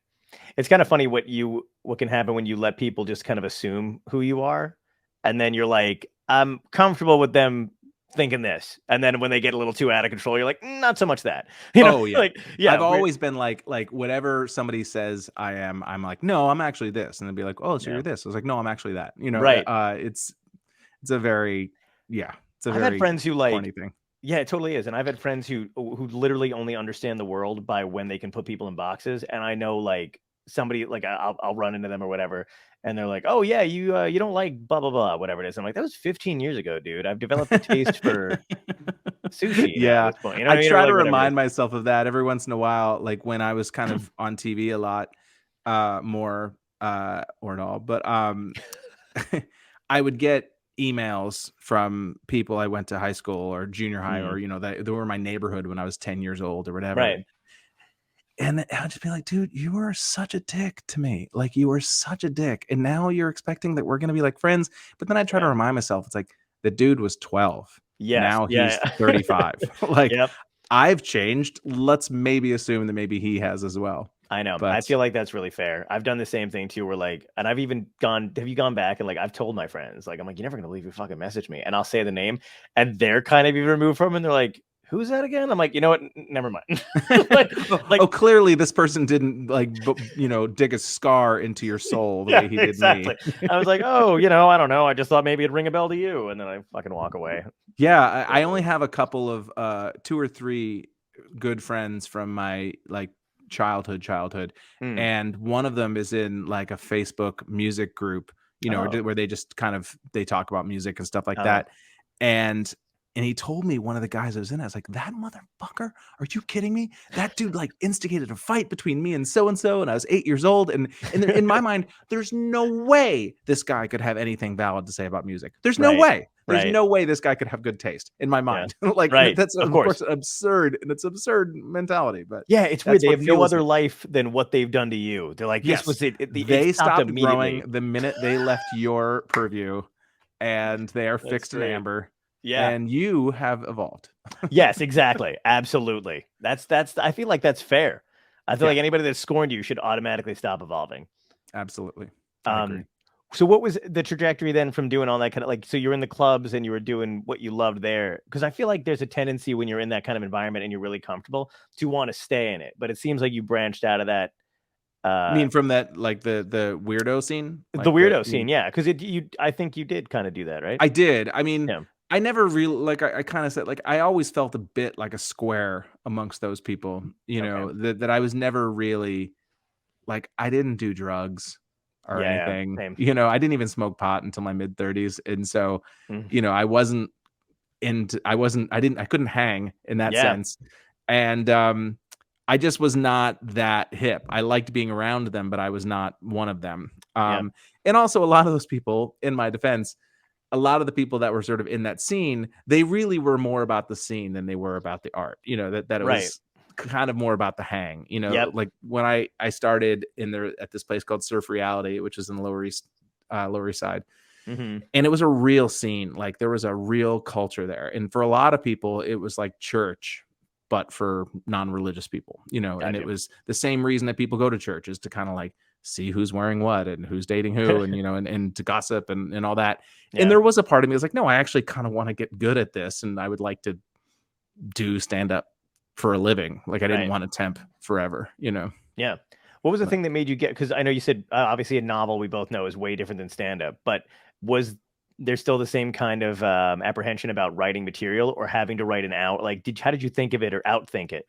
It's kind of funny what can happen when you let people just kind of assume who you are, and then you're like, I'm comfortable with them thinking this, and then when they get a little too out of control, you're like, not so much that, Oh yeah. like, yeah, I've always been like whatever somebody says I am, I'm like, no, I'm actually this. And they'd be like, oh, so yeah, you're this. I was like, no, I'm actually that. right. It's a very, it's a I've had very friends who corny like, thing. yeah, it totally is, and I've had friends who literally only understand the world by when they can put people in boxes, and I know like somebody like I'll run into them or whatever, and they're like, oh yeah, you don't like blah blah blah whatever it is. I'm like, that was 15 years ago, dude. I've developed a taste for sushi now at Yeah. this point. You know I what I mean? Or try to like whatever it is. remind myself of that every once in a while, like when I was kind of on TV a lot, more, or at all, but, I would get emails from people I went to high school or junior high, Mm, or, they were my neighborhood when I was 10 years old or whatever. right. And I'd just be like, dude, you were such a dick to me. Like, you were such a dick. And now you're expecting that we're going to be like friends. But then I try to Yeah. remind myself, it's like, the dude was 12. Yes. Now Yeah. he's 35. Like, Yep. I've changed. Let's maybe assume that maybe he has as well. I know. I But feel like that's really fair. I've done the same thing too, where like, and I've even gone, have you gone back and like, I've told my friends, like, I'm like, you're never going to believe you fucking message me. And I'll say the name and they're kind of even removed from it. And they're like, who's that again? I'm like, you know what? Never mind. oh, clearly this person didn't dig a scar into your soul the yeah, way he did me. exactly. I was like, oh, I don't know. I just thought maybe it'd ring a bell to you. And then I fucking walk away. Yeah, I only have a couple of 2 or 3 good friends from my like childhood, Mm. and one of them is in like a Facebook music group, Oh. where they just kind of they talk about music and stuff like Uh-huh. that. And he told me, one of the guys I was in, I was like, that motherfucker, are you kidding me? That dude like instigated a fight between me and so, and I was 8 years old. And in my mind, there's no way this guy could have anything valid to say about music. There's no Right. way. There's Right. no way this guy could have good taste in my Yeah. mind. Like, Right. that's Of of course. course absurd, and it's absurd mentality, but Yeah, it's weird. that's They what have no fuels other me. life than what they've done to you. They're like, this Yes, was it. It they stopped stopped immediately. growing the minute they left your purview, and they are That's fixed in great. amber. Yeah. And you have evolved. Yes, exactly. Absolutely. That's I feel like that's fair. I feel like anybody that scorned you should automatically stop evolving. Absolutely. I agree. So what was the trajectory then from doing all that kind of like, so you're in the clubs and you were doing what you loved there? Because I feel like there's a tendency when you're in that kind of environment and you're really comfortable to want to stay in it. But it seems like you branched out of that. I mean, from that, like the weirdo scene, The like weirdo scene, yeah, because I think you did kind of do that, right? I did. I mean, Yeah. I never really like. I kind of said like I always felt a bit like a square amongst those people. That I was never really like. I didn't do drugs or Yeah, anything. same. I didn't even smoke pot until my mid-30s, and so Mhm. I wasn't into. I couldn't hang in that Yeah. sense, and I just was not that hip. I liked being around them, but I was not one of them. Yeah. And also, a lot of those people, in my defense, a lot of the people that were sort of in that scene, they really were more about the scene than they were about the art. That it Right. was kind of more about the hang. Yep. Like when I started at this place called Surf Reality, which is in the Lower East Side. Mm-hmm. And it was a real scene. Like there was a real culture there. And for a lot of people, it was like church, but for non-religious people, and it was the same reason that people go to church, is to kind of like see who's wearing what and who's dating who, and, and to gossip and all that. Yeah. And there was a part of me that was like, no, I actually kind of want to get good at this. And I would like to do stand up for a living. Like I didn't want to temp forever, Yeah. What was the thing that made you get, because I know you said obviously a novel we both know is way different than stand-up, but was there still the same kind of apprehension about writing material or having to write an out? Like, how did you think of it or outthink it?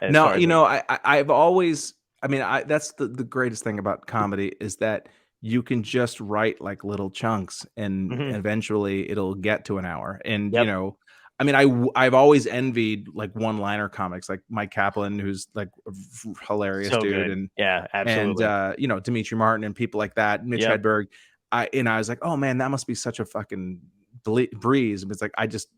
No, I've always, that's the greatest thing about comedy, is that you can just write like little chunks and eventually it'll get to an hour. And, I've always envied like one-liner comics, like Mike Kaplan, who's like a hilarious So dude. good. And yeah, absolutely. And, Dimitri Martin and people like that, Mitch Yep. Hedberg. I was like, oh man, that must be such a fucking breeze. But it's like, I just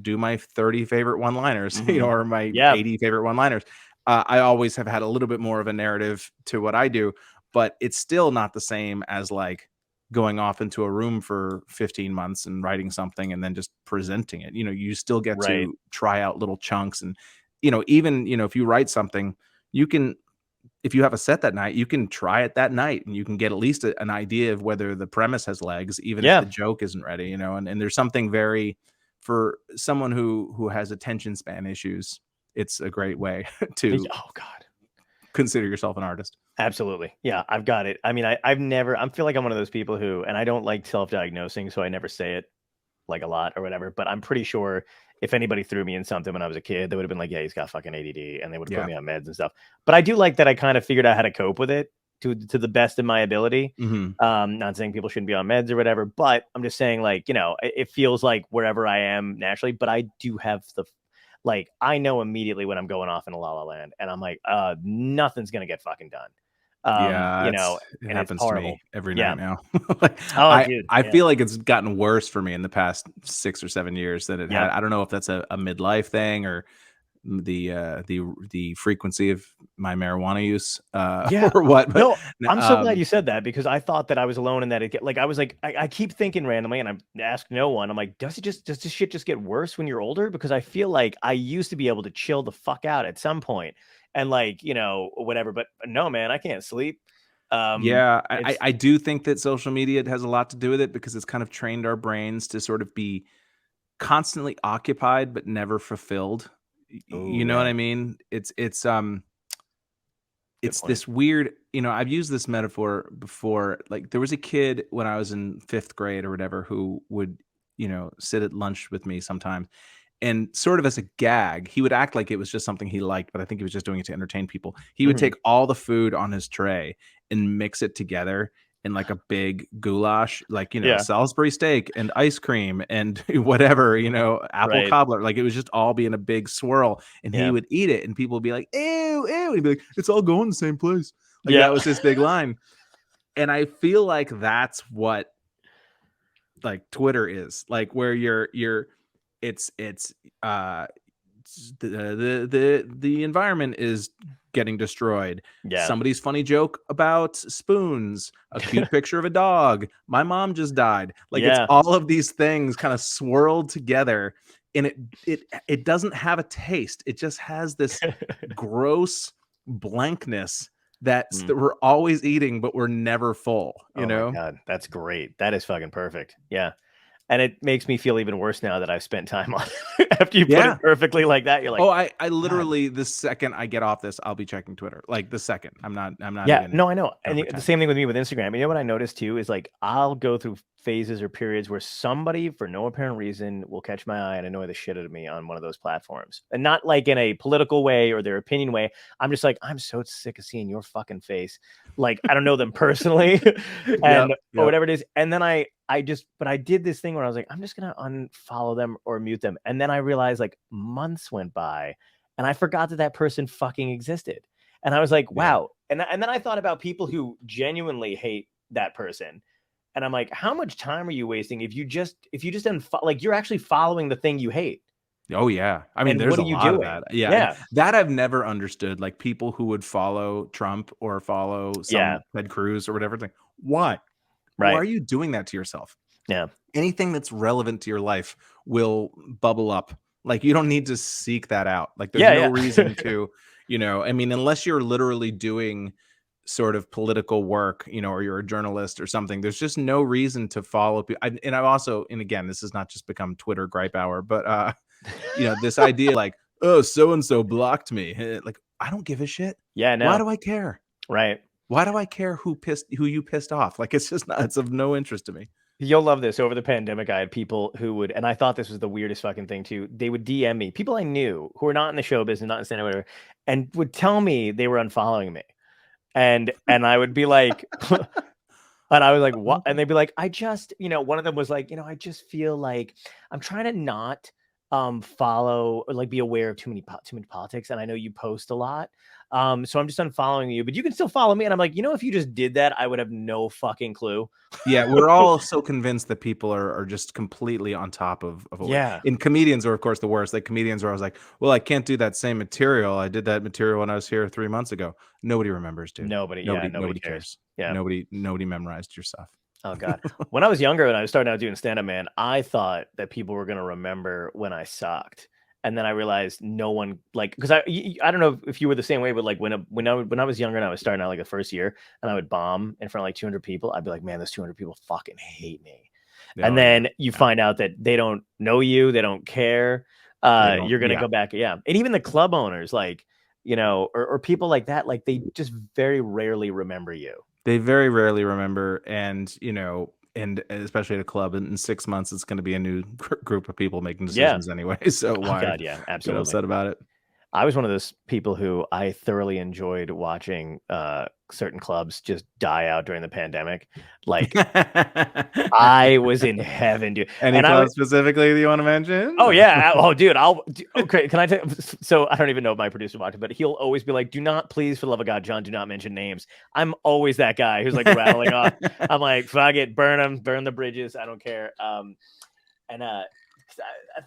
do my 30 favorite one-liners, or my 80 favorite one-liners. I always have had a little bit more of a narrative to what I do, but it's still not the same as like going off into a room for 15 months and writing something and then just presenting it. You still get to try out little chunks. And, even, if you write something, you can, if you have a set that night, you can try it that night and you can get at least an idea of whether the premise has legs, even if the joke isn't ready, and there's something very, for someone who has attention span issues, it's a great way to consider yourself an artist. Absolutely. Yeah, I've got it. I mean, I feel like I'm one of those people who, and I don't like self-diagnosing, so I never say it like a lot or whatever, but I'm pretty sure if anybody threw me in something when I was a kid, they would have been like, yeah, he's got fucking ADD, and they would have put me on meds and stuff. But I do like that I kind of figured out how to cope with it to the best of my ability. Not saying people shouldn't be on meds or whatever, but I'm just saying, like, it feels like wherever I am naturally, but I do have I know immediately when I'm going off in a la la land, and I'm like, nothing's going to get fucking done. It happens to me every night now. I feel like it's gotten worse for me in the past 6 or 7 years than it had. I don't know if that's a midlife thing or the frequency of my marijuana use or what. But no, I'm so glad you said that, because I thought that I was alone in that. I was like, I keep thinking randomly, and I ask no one. I'm like, does this shit just get worse when you're older? Because I feel like I used to be able to chill the fuck out at some point and whatever. But no, man, I can't sleep. I do think that social media has a lot to do with it, because it's kind of trained our brains to sort of be constantly occupied but never fulfilled. You know what I mean? It's this weird, I've used this metaphor before. Like, there was a kid when I was in 5th grade or whatever who would, sit at lunch with me sometimes, and sort of as a gag, he would act like it was just something he liked, but I think he was just doing it to entertain people. He would take all the food on his tray and mix it together in like a big goulash, like, Salisbury steak and ice cream and whatever, apple cobbler. Like, it was just all be in a big swirl, and he would eat it, and people would be like, ew, ew. And he'd be like, it's all going the same place. Like, that was his big line. And I feel like that's what like Twitter is like, where it's the environment is getting destroyed. Somebody's funny joke about spoons, a cute picture of a dog, my mom just died. Like, it's all of these things kind of swirled together, and it doesn't have a taste. It just has this gross blankness that we're always eating, but we're never full. You know? My God, that's great. That is fucking perfect. Yeah. And it makes me feel even worse now that I've spent time on it. After you put it perfectly like that, you're like, oh, I literally, the second I get off this, I'll be checking Twitter. Like, the second. I'm not. Yeah, no, I know. And the same thing with me with Instagram. You know what I noticed too is, like, I'll go through phases or periods where somebody, for no apparent reason, will catch my eye and annoy the shit out of me on one of those platforms. And not like in a political way or their opinion way. I'm just like, I'm so sick of seeing your fucking face. Like, I don't know them personally and or whatever it is. And then I did this thing where I was like, I'm just going to unfollow them or mute them. And then I realized, like, months went by and I forgot that person fucking existed. And I was like, wow. And then I thought about people who genuinely hate that person. And I'm like, how much time are you wasting if you just like, you're actually following the thing you hate? Oh yeah. I mean, there's a lot of that. Yeah. That I've never understood. Like, people who would follow Trump or follow some Ted Cruz or whatever. Like, why? Why are you doing that to yourself? Yeah. Anything that's relevant to your life will bubble up. Like, you don't need to seek that out. Like, there's no reason to, I mean, unless you're literally doing sort of political work, or you're a journalist or something, there's just no reason to follow people. And I've also, and again, this has not just become Twitter gripe hour, but, this idea like, oh, so-and-so blocked me. Like, I don't give a shit. Yeah, no. Why do I care? Right. Why do I care who you pissed off? Like, it's of no interest to me. You'll love this. Over the pandemic, I had people who would, and I thought this was the weirdest fucking thing too. They would DM me, people I knew who were not in the show business, not in stand-up, whatever, and would tell me they were unfollowing me. And I would be like, and I was like, what? And they'd be like, I just, one of them was like, I just feel like I'm trying to not follow or like be aware of too many politics. And I know you post a lot. So I'm just unfollowing you, but you can still follow me. And I'm like, if you just did that, I would have no fucking clue. Yeah, we're all so convinced that people are just completely on top of what Yeah. and comedians are, of course, the worst. Like, comedians are always like, well, I can't do that same material. I did that material when I was here 3 months ago. Nobody remembers, dude. Nobody Nobody cares. cares. Yeah. Nobody memorized your stuff. Oh God. When I was younger and I was starting out doing stand-up, man, I thought that people were gonna remember when I sucked. And then I realized no one, like, because I don't know if you were the same way, but like when I was younger and I was starting out like the first year and I would bomb in front of like 200 people, I'd be like, man, those 200 people fucking hate me. And then you find out that they don't know you, they don't care. You're gonna go back, yeah. And even the club owners, like, or people like that, like they just very rarely remember you. They very rarely remember, and and especially at a club in 6 months, it's going to be a new group of people making decisions anyway. So why God, yeah, get absolutely upset about it? I was one of those people who I thoroughly enjoyed watching certain clubs just die out during the pandemic. Like I was in heaven, dude. Any club specifically that you want to mention? Oh yeah. Oh, dude. Okay. Can I tell? So I don't even know if my producer watching, but he'll always be like, "Do not, please, for the love of God, John, do not mention names." I'm always that guy who's like rattling off. I'm like, fuck it, burn them, burn the bridges. I don't care. I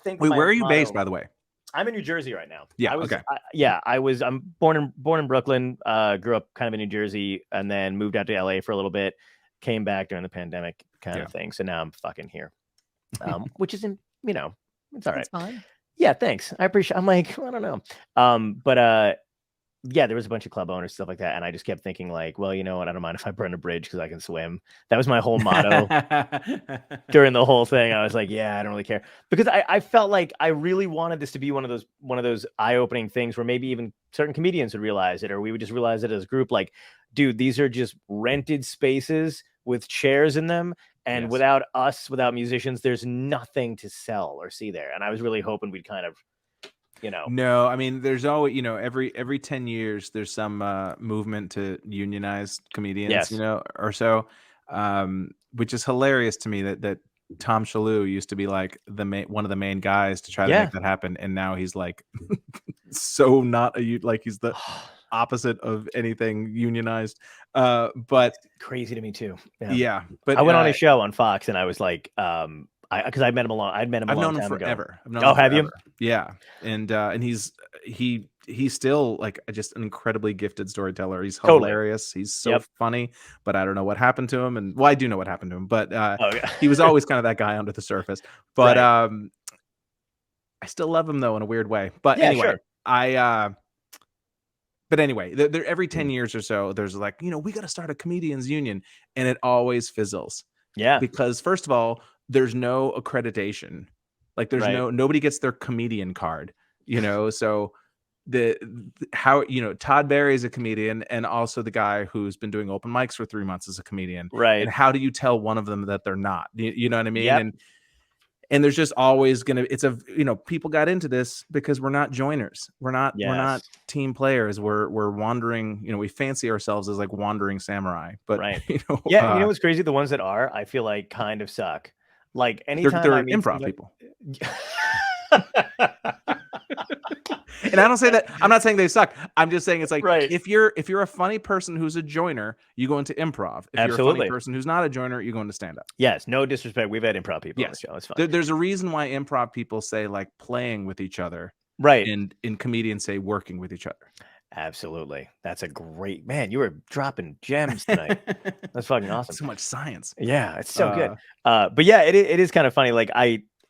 think. Wait, where are you based, by the way? I'm in New Jersey right now. Yeah. I'm born in Brooklyn, grew up kind of in New Jersey, and then moved out to LA for a little bit, came back during the pandemic kind of thing. So now I'm fucking here. Which isn't, it's all right. That's fine. Yeah, thanks. I appreciate I'm like, I don't know. But yeah, there was a bunch of club owners, stuff like that. And I just kept thinking, like, well, you know what? I don't mind if I burn a bridge because I can swim. That was my whole motto during the whole thing. I was like, yeah, I don't really care. Because I felt like I really wanted this to be one of those eye-opening things where maybe even certain comedians would realize it, or we would just realize it as a group. Like, dude, these are just rented spaces with chairs in them. And without us, without musicians, there's nothing to sell or see there. And I was really hoping we'd kind of, No, I mean, there's always, every 10 years, there's some movement to unionize comedians, or so, which is hilarious to me that Tom Shalhoub used to be like one of the main guys to try to make that happen. And now he's like, so not like he's the opposite of anything unionized. But crazy to me too. Yeah. But I went on a show on Fox and I was like, because I met him a long. I've met him. I've known him forever. Have you? Yeah, and he's still like just an incredibly gifted storyteller. He's hilarious. He's so funny, but I don't know what happened to him. And I do know what happened to him, but he was always kind of that guy under the surface. But I still love him though in a weird way. But anyway, But anyway, every 10 years or so, there's like, we got to start a comedians union, and it always fizzles. Yeah, because first of all, there's no accreditation, like there's nobody gets their comedian card, so Todd Barry is a comedian, and also the guy who's been doing open mics for 3 months is a comedian, right? And how do you tell one of them that they're not? You know what I mean? Yep. And there's just always people got into this because we're not joiners, we're not team players, we're wandering, we fancy ourselves as like wandering samurai, but what's crazy, the ones that are, I feel like, kind of suck. Like anytime they're improv people. And I don't say that, I'm not saying they suck. I'm just saying it's like, if you're a funny person who's a joiner, you go into improv. If you're a funny person who's not a joiner, you go into stand-up. Yes, no disrespect. We've had improv people on the show. It's fine. There's a reason why improv people say like playing with each other. Right. And comedians say working with each other. Absolutely. That's a great, man. You were dropping gems tonight. That's fucking awesome. So much science. Yeah, it's so good. But yeah, it is kind of funny. Like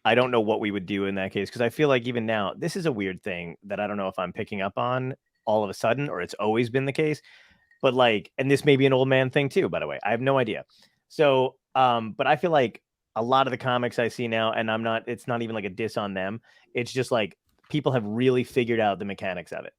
I don't know what we would do in that case, because I feel like even now, this is a weird thing that I don't know if I'm picking up on all of a sudden, or it's always been the case. But like, and this may be an old man thing too, by the way. I have no idea. So, but I feel like a lot of the comics I see now, and it's not even like a diss on them. It's just like people have really figured out the mechanics of it.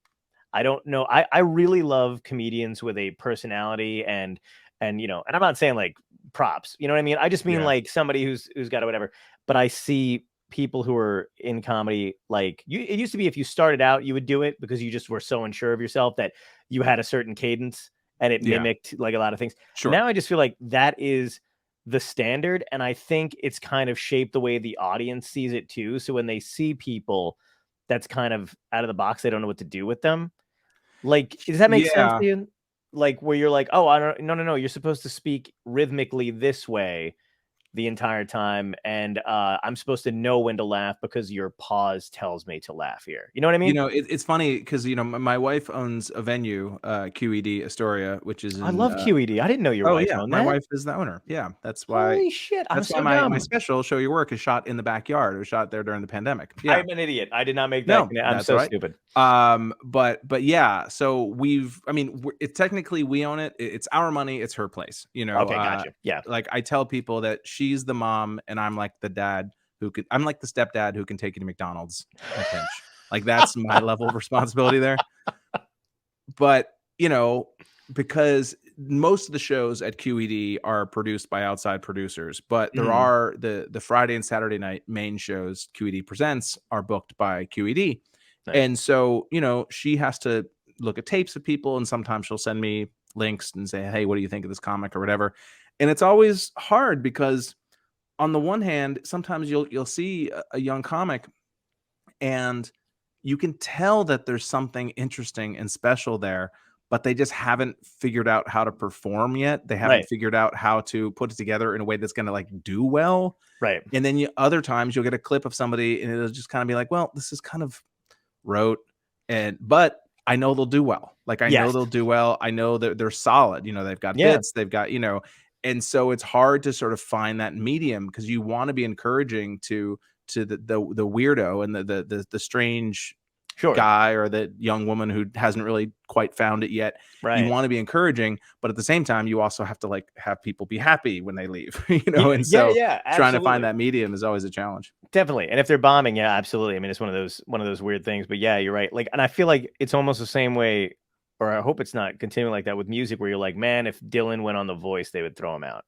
I don't know. I really love comedians with a personality and I'm not saying like props, you know what I mean? I just mean like somebody who's got whatever. But I see people who are in comedy, like it used to be, if you started out, you would do it because you just were so unsure of yourself that you had a certain cadence and it mimicked like a lot of things. Sure. Now I just feel like that is the standard. And I think it's kind of shaped the way the audience sees it too. So when they see people that's kind of out of the box, they don't know what to do with them. Like, does that make sense Yeah. to you? Like, where you're like, oh, I don't, no, you're supposed to speak rhythmically this way the entire time, and I'm supposed to know when to laugh because your pause tells me to laugh here. You know what I You mean? know, it's funny because, you know, my wife owns a venue, QED Astoria, which is I in, love QED. I didn't know your oh, wife yeah, owned my that. wife is the owner. Yeah, Holy shit! I'm so my dumb. special, Show Your Work, is shot in the backyard. It was shot there during the pandemic. I Yeah. am an idiot. I did not make that. No, I'm that's so all right. stupid. But yeah, so I mean, it's technically we own it. It's our money. It's her place. You know, Okay, gotcha. Yeah. like I tell people that she's the mom and I'm like the dad I'm like the stepdad who can take you to McDonald's in a pinch. Like that's my level of responsibility there. But, you know, because most of the shows at QED are produced by outside producers, but there Mhm. are the Friday and Saturday night main shows QED presents are booked by QED. Nice. And so, you know, she has to look at tapes of people and sometimes she'll send me links and say, "Hey, what do you think of this comic?" or whatever. And it's always hard because on the one hand, sometimes you'll see a young comic and you can tell that there's something interesting and special there, but they just haven't figured out how to perform yet. They haven't Right. figured out how to put it together in a way that's going to like do well. Right. And then other times you'll get a clip of somebody and it'll just kind of be like, well, this is kind of rote, but I know they'll do well. Like I know Yes. they'll do well. I know that they're solid. You know, they've got Yeah. bits, they've got, you know, and so it's hard to sort of find that medium because you want to be encouraging to the weirdo and the strange Sure. guy or the young woman who hasn't really quite found it yet. You Right. want to be encouraging, but at the same time, you also have to like have people be happy when they leave, you Yeah. know. And Yeah. so Yeah. trying to find Absolutely. that medium is always a challenge. Definitely. And if they're bombing, yeah, absolutely. I mean, it's one of those weird things. But yeah, you're right. Like, and I feel like it's almost the same way, or I hope it's not continuing like that with music, where you're like, man, if Dylan went on The Voice, they would throw him out.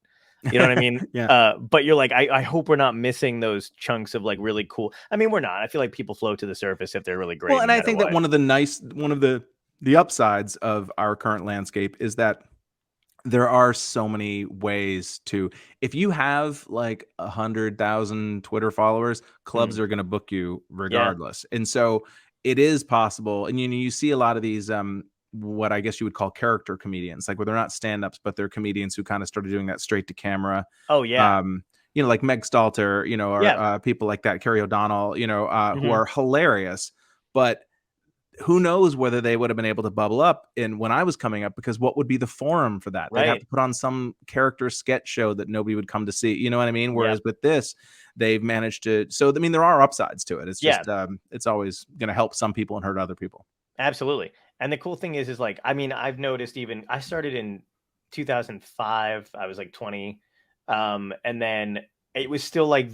You know what I mean? Yeah. But you're like, I hope we're not missing those chunks of like really cool. I mean, we're not. I feel like people float to the surface if they're really Well, great, and no I matter think that what. one of the upsides of our current landscape is that there are so many ways to, if you have like 100,000 Twitter followers, clubs Mm. are going to book you Yeah. regardless. And so it is possible. And you see a lot of these what I guess you would call character comedians, like where they're not stand-ups, but they're comedians who kind of started doing that straight to camera. Oh yeah. Um, you know, like Meg Stalter, you know, or Yeah. people like that, Carrie O'Donnell, you know, who Hmm. are hilarious. But who knows whether they would have been able to bubble up in when I was coming up, because what would be the forum for that? They'd have Right. to put on some character sketch show that nobody would come to see. You know what I mean? Yep. Whereas with this, they've managed to. So I mean, there are upsides to it. It's Yeah. just it's always going to help some people and hurt other people. Absolutely. And the cool thing is like, I mean, I've noticed even I started in 2005. I was like 20. And then it was still like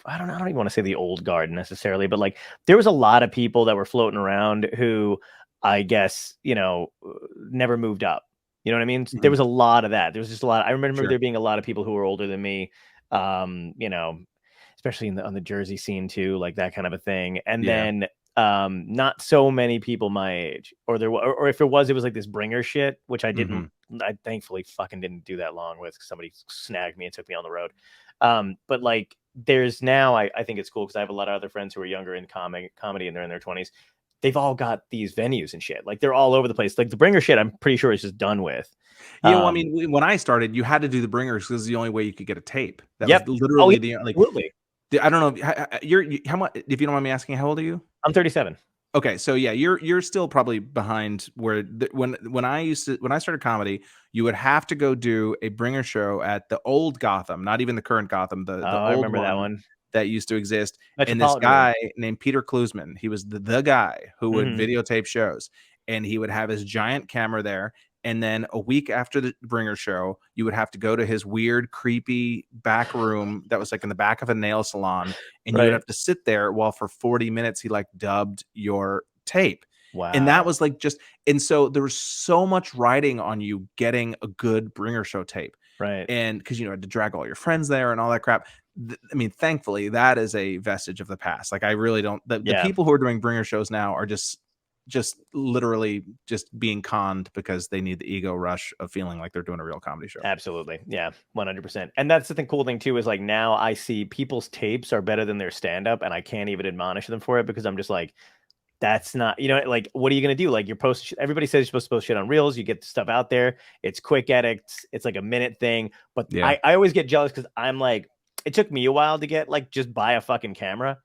I don't know, I don't even want to say the old guard necessarily, but like there was a lot of people that were floating around who I guess, never moved up. You know what I mean? There Mhm. was a lot of that. There was just a lot. I remember Sure. there being a lot of people who were older than me. Um, you know, especially on the Jersey scene too, like that kind of a thing. And Yeah. then not so many people my age, or or if it was like this bringer shit, which Hmm. I thankfully fucking didn't do that long with. Somebody snagged me and took me on the road. But like there's now, I think it's cool because I have a lot of other friends who are younger in comedy and they're in their 20s. They've all got these venues and shit. Like they're all over the place. Like the bringer shit, I'm pretty sure is just done with. Yeah. Well, I Um, mean, when I started, you had to do the bringers because the only way you could get a tape. That was yep. Oh yeah, literally the like. absolutely. I don't know. How much? If you don't mind me asking, how old are you? I'm 37. Okay, so yeah, you're still probably behind where when I started comedy, you would have to go do a bringer show at the old Gotham, not even the current Gotham, Oh, the I old remember that one one. that used to exist. And this Metropolitan Room. guy named Peter Klusman, he was the guy who would Mhm. videotape shows, and he would have his giant camera there. And then a week after the bringer show, you would have to go to his weird, creepy back room that was like in the back of a nail salon, and you would Right. have to sit there while for 40 minutes he like dubbed your tape. And that Wow. was like just, and so there was so much riding on you getting a good bringer show tape. Right. And because you know had to drag all your friends there and all that crap. I mean, thankfully, that is a vestige of the past. Like I really don't, the Yeah. people who are doing bringer shows now are just literally just being conned because they need the ego rush of feeling like they're doing a real comedy show. Absolutely. Yeah. 100%. And that's the cool thing too, is like now I see people's tapes are better than their stand up and I can't even admonish them for it because I'm just like, That's not, like, what are you going to do? Like, you're posting, everybody says you're supposed to post shit on Reels. You get the stuff out there. It's quick edits. It's like a minute thing. But Yeah. I always get jealous because I'm like, it took me a while to get like, just buy a fucking camera.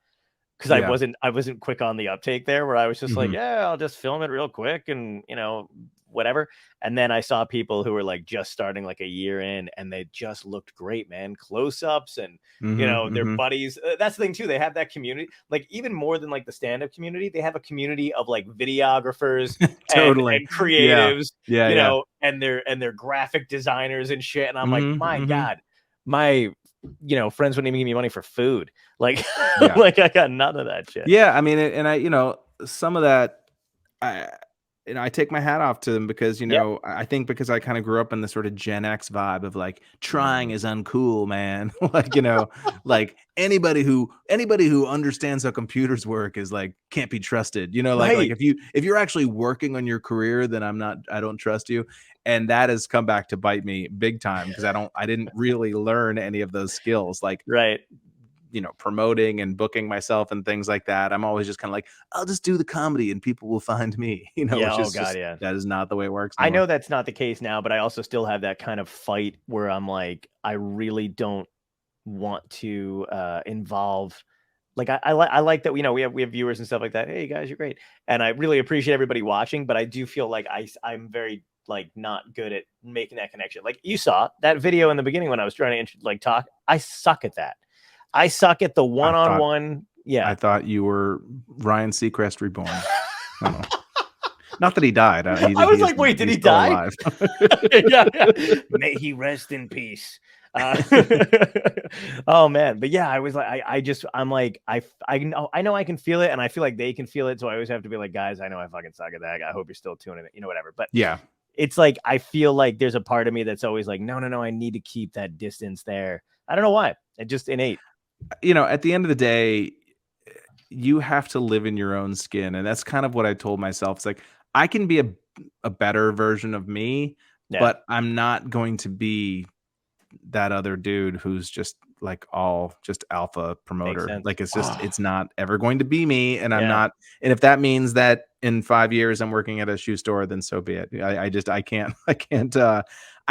Because I wasn't quick on the uptake there, where I was just like, yeah, I'll just film it real quick and whatever. And then I saw people who were like just starting like a year in, and they just looked great, man. Close-ups and their buddies. That's the thing too. They have that community, like even more than like the stand-up community. They have a community of like videographers Totally. and creatives, Yeah. and their graphic designers and shit. And I'm like, my God, my friends wouldn't even give me money for food. Like, like I got none of that shit. Yeah, I mean, and I, some of that, I take my hat off to them because, I think because I kind of grew up in the sort of Gen X vibe of like trying is uncool, man. Like, like anybody who understands how computers work is like can't be trusted. Like if you're actually working on your career, then I don't trust you. And that has come back to bite me big time because I didn't really learn any of those skills. Like, right. Promoting and booking myself and things like that. I'm always just kind of like, I'll just do the comedy and people will find me, that is not the way it works anymore. I know that's not the case now, but I also still have that kind of fight where I'm like, I really don't want to involve, like, I like that, we have viewers and stuff like that. Hey guys, you're great. And I really appreciate everybody watching, but I do feel like I'm very like not good at making that connection. Like you saw that video in the beginning when I was trying to like talk, I suck at that. I suck at the one-on-one. Yeah. I thought you were Ryan Seacrest reborn. Not that he died. I was like, wait, did he die? May he rest in peace. Oh man. But yeah, I was like, I'm like, I know I can feel it, and I feel like they can feel it. So I always have to be like, guys, I know I fucking suck at that. I hope you're still tuning it, whatever. But yeah, it's like, I feel like there's a part of me that's always like, no, I need to keep that distance there. I don't know why. It's just innate. At the end of the day, you have to live in your own skin. And that's kind of what I told myself. It's like, I can be a better version of me, but I'm not going to be that other dude who's just like all just alpha promoter. Like it's just, it's not ever going to be me. And I'm not. And if that means that in 5 years I'm working at a shoe store, then so be it. I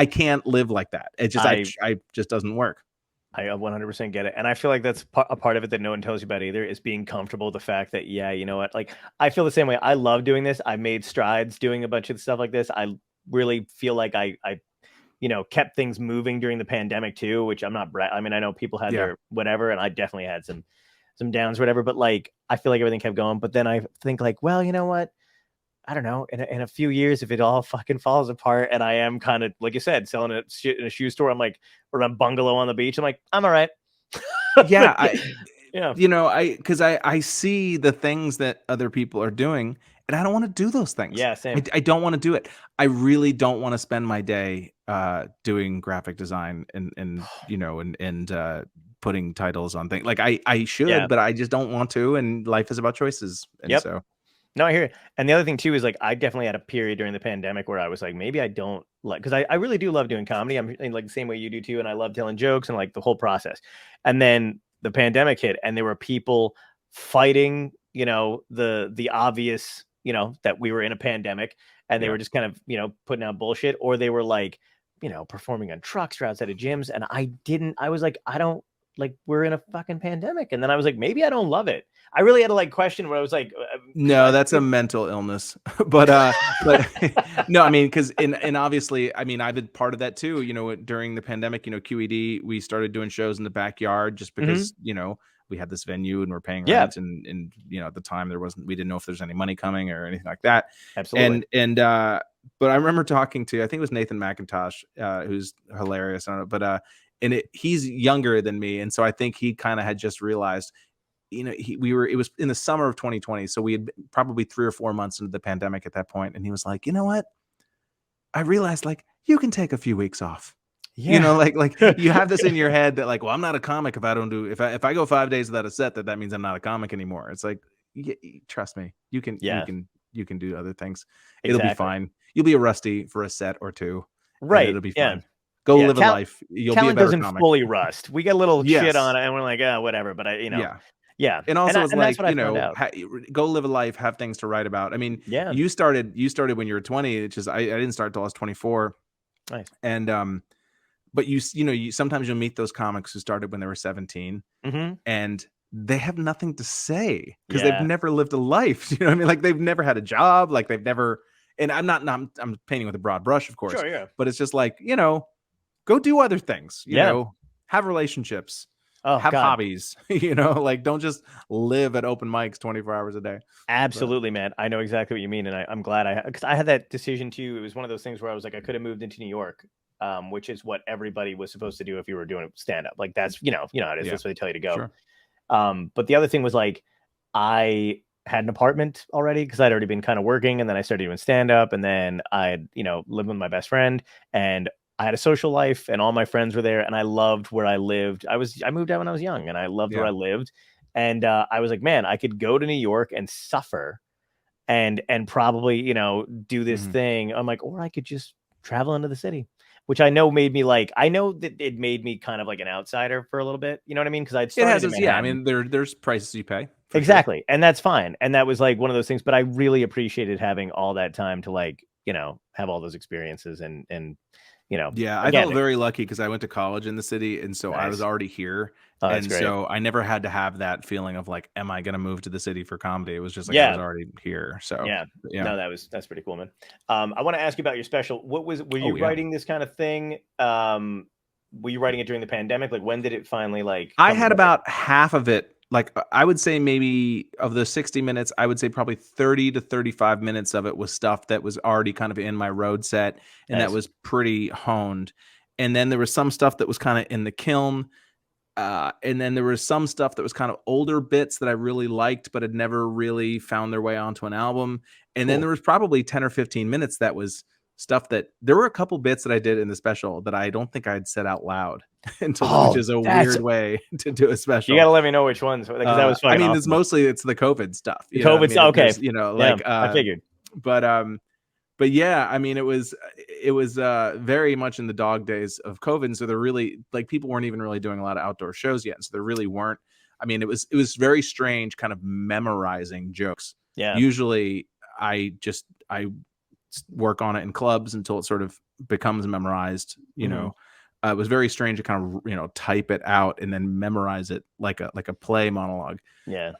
can't live like that. It just, I just doesn't work. I 100% get it. And I feel like that's a part of it that no one tells you about either, is being comfortable with the fact that, you know what, like, I feel the same way. I love doing this. I made strides doing a bunch of stuff like this. I really feel like I kept things moving during the pandemic too, which I'm not, I mean, I know people had their whatever, and I definitely had some downs, whatever, but like, I feel like everything kept going. But then I think like, well, you know what? I don't know, in a few years, if it all fucking falls apart and I am kind of, like you said, selling it shit in a shoe store, I'm like, or a bungalow on the beach, I'm like, I'm all right. Yeah. Because I see the things that other people are doing, and I don't want to do those things. Yeah, same. I don't want to do it. I really don't want to spend my day doing graphic design and putting titles on things. Like I should, but I just don't want to. And life is about choices. And so. No, I hear it. And the other thing too is like, I definitely had a period during the pandemic where I was like, maybe I don't like, because I really do love doing comedy. I'm like the same way you do too. And I love telling jokes and like the whole process. And then the pandemic hit, and there were people fighting, the obvious, that we were in a pandemic, and they were just kind of, putting out bullshit, or they were like, performing on trucks or outside of gyms. And I was like, I don't, like, we're in a fucking pandemic. And then I was like, maybe I don't love it. I really had to like question where I was like, no, that's a mental illness. but no, I mean, because and obviously, I mean, I've been part of that too. During the pandemic, QED, we started doing shows in the backyard just because we had this venue and we're paying rent, and at the time we didn't know if there's any money coming or anything like that. Absolutely. And but I remember talking to, I think it was Nathan McIntosh, who's hilarious. I don't know, but he's younger than me, and so I think he kind of had just realized. It was in the summer of 2020. So we had probably 3 or 4 months into the pandemic at that point. And he was like, you know what? I realized like you can take a few weeks off. Yeah. Like you have this in your head that like, well, I'm not a comic if I don't do, if I go 5 days without a set, that means I'm not a comic anymore. It's like, trust me, you can do other things. Exactly. It'll be fine. You'll be a Rusty for a set or two. Right. It'll be fine. Go live a life. You'll be a better doesn't comic. Fully rust. We get a little shit on it, and we're like, whatever. But Yeah. And also, it's And that's like, what I found out. go live a life, have things to write about. I mean, Yeah. you started when you were 20, which is I didn't start till I was 24. Nice. And but you sometimes you'll meet those comics who started when they were 17, Mm-hmm. and they have nothing to say because they've Yeah. never lived a life. You know what I mean? Like they've never had a job, like they've never, and I'm painting with a broad brush, of course, Sure. Yeah. but it's just like, go do other things, Yeah. have relationships, Oh have God. hobbies, like don't just live at open mics 24 hours a day. But Absolutely, man. I know exactly what you mean, and I'm glad because I had that decision too. It was one of those things where I was like, I could have moved into New York, which is what everybody was supposed to do if you were doing stand up. Like that's how it is. yeah, That's where they tell you to go. sure. But the other thing was like, I had an apartment already because I'd already been kind of working, and then I started doing stand up, and then I lived with my best friend, and I had a social life, and all my friends were there, and I loved where I lived. I moved out when I was young, and I loved where Yeah. I lived. And I was like, man, I could go to New York and suffer and probably, do this Mhm. thing. I'm like, or I could just travel into the city, which I know made me like, I know that it made me kind of like an outsider for a little bit. You know what I mean? Because I'd It has started in its, yeah. I Manhattan. mean, there's prices you pay for sure. Exactly. And that's fine. And that was like one of those things, but I really appreciated having all that time to like, have all those experiences and Yeah, I again, felt very lucky because I went to college in the city, and so I was nice. already here, Oh, that's and great. so I never had to have that feeling of like, am I going to move to the city for comedy? It was just like I was Yeah. already here. So Yeah. yeah. No, that's pretty cool, man. I want to ask you about your special. Were Oh you yeah. writing this kind of thing? Were you writing it during the pandemic? Like when did it finally like I come had together? about half of it. Like I would say maybe of the 60 minutes, I would say probably 30 to 35 minutes of it was stuff that was already kind of in my road set and that Nice. was pretty honed. And then there was some stuff that was kind of in the kiln. And then there was some stuff that was kind of older bits that I really liked, but had never really found their way onto an album. And then Cool. there was probably 10 or 15 minutes that was stuff that there were a couple bits that I did in the special that I don't think I'd said out loud which Oh, is a that's weird way to do a you special. gotta let me know which ones because that was I fucking mean, awesome. it's the COVID stuff, The you know what I COVID mean? okay. There's, Yeah, I figured. but but yeah, I mean, it was very much in the dog days of COVID. And so they're really like people weren't even really doing a lot of outdoor shows yet. And so there really weren't. I mean, it was very strange kind of memorizing jokes. Yeah. Usually I work on it in clubs until it sort of becomes memorized, Mhm. It was very strange to kind of, type it out and then memorize it like a play monologue. Yeah.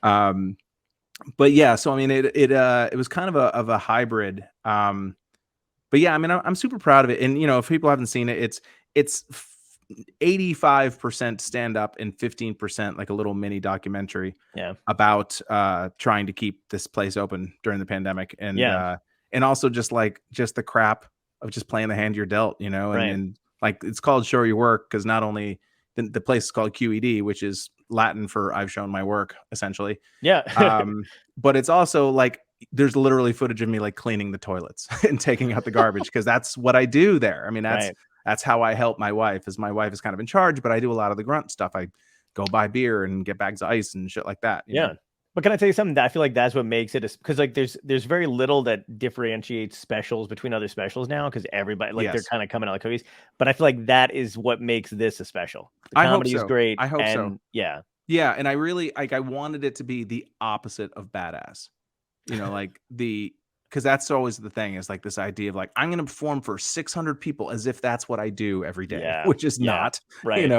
But yeah, so I mean, it was kind of a hybrid. But yeah, I mean, I'm super proud of it. And if people haven't seen it, it's 85% stand up and 15% like a little mini documentary Yeah. about trying to keep this place open during the pandemic, Yeah. and also just the crap of just playing the hand you're dealt, Right. and like it's called Show Your Work because not only the place is called QED, which is Latin for I've shown my work, essentially. Yeah. But it's also like there's literally footage of me like cleaning the toilets and taking out the garbage because that's what I do there. I mean, Right. that's how I help my wife, as my wife is kind of in charge, but I do a lot of the grunt stuff. I go buy beer and get bags of ice and shit like that. Yeah. But can I tell you something that I feel like that's what makes it because like there's very little that differentiates specials between other specials now because everybody like they're Yes. kind of coming out like cookies. But I feel like that is what makes this a special. The I hope comedy is so. great. I hope so. And yeah. Yeah, and I really I wanted it to be the opposite of badass. Like because that's always the thing is like this idea of like I'm going to perform for 600 people as if that's what I do every day, Yeah. which is Yeah. not, Right.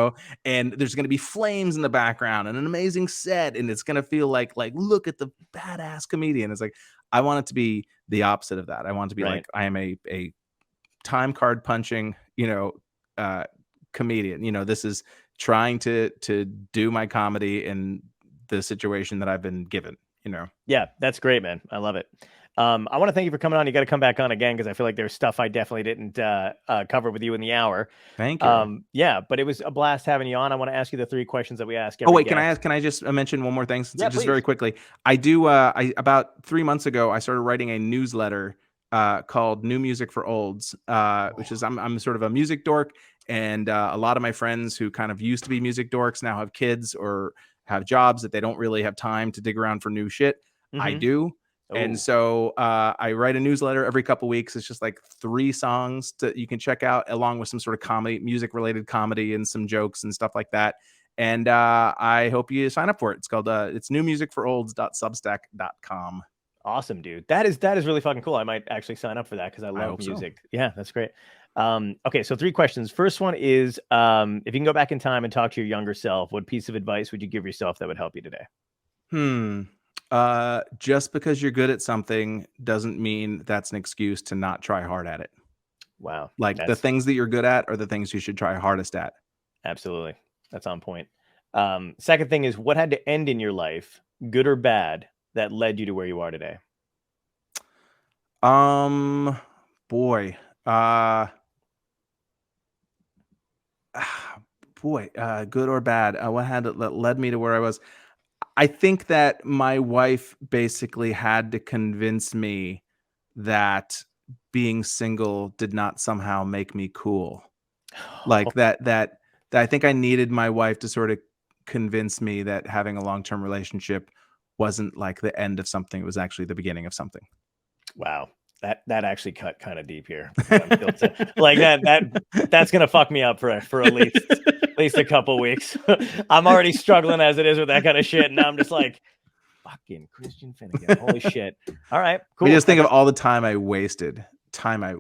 and there's going to be flames in the background and an amazing set and it's going to feel like look at the badass comedian. It's like I want it to be the opposite of that. I want it to be Right. like I am a time card punching, comedian. This is trying to do my comedy in the situation that I've been given. Yeah, that's great, man. I love it. I want to thank you for coming on. You got to come back on again because I feel like there's stuff I definitely didn't cover with you in the hour. Thank you. Yeah, but it was a blast having you on. I want to ask you the 3 questions that we ask every Oh wait, guest. can I just mention one more thing? Yeah, Just please. very quickly. I do. I about 3 months ago, I started writing a newsletter called New Music for Olds, which is I'm sort of a music dork, and a lot of my friends who kind of used to be music dorks now have kids or have jobs that they don't really have time to dig around for new shit. I Mhm. do. Ooh. And so I write a newsletter every couple weeks. It's just like 3 songs that you can check out along with some sort of comedy, music related comedy and some jokes and stuff like that. And I hope you sign up for it. It's called it's newmusicforolds.substack.com. Awesome, dude. That is really fucking cool. I might actually sign up for that because I love music. So. Yeah, that's great. Okay, so 3 questions. First one is, if you can go back in time and talk to your younger self, what piece of advice would you give yourself that would help you today? Just because you're good at something doesn't mean that's an excuse to not try hard at it. Wow. Like the things that you're good at are the things you should try hardest at. Absolutely. That's on point. Second thing is, what had to end in your life, good or bad, that led you to where you are today? Boy. Good or bad? What had that led me to where I was? I think that my wife basically had to convince me that being single did not somehow make me cool. Like that I think I needed my wife to sort of convince me that having a long-term relationship wasn't like the end of something. It was actually the beginning of something. Wow. That actually cut kind of deep here. Like that's gonna fuck me up for at least a couple weeks. I'm already struggling as it is with that kind of shit, and now I'm just like, fucking Christian Finnegan. Holy shit! All right, cool. We just think of all the time I wasted in my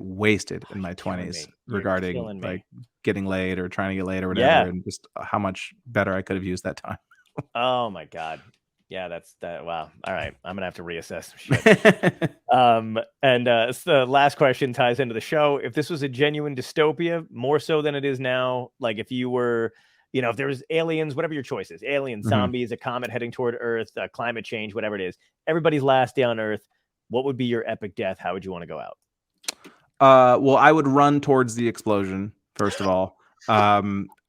20s regarding like getting laid or trying to get laid or whatever, and just how much better I could have used that time. Oh my god. Yeah, that's that. Wow. All right. I'm going to have to reassess some shit. So the last question ties into the show. If this was a genuine dystopia, more so than it is now, like if you were, if there was aliens, whatever your choice is, aliens, zombies, a comet heading toward Earth, climate change, whatever it is, everybody's last day on Earth, what would be your epic death? How would you want to go out? Well, I would run towards the explosion, first of all.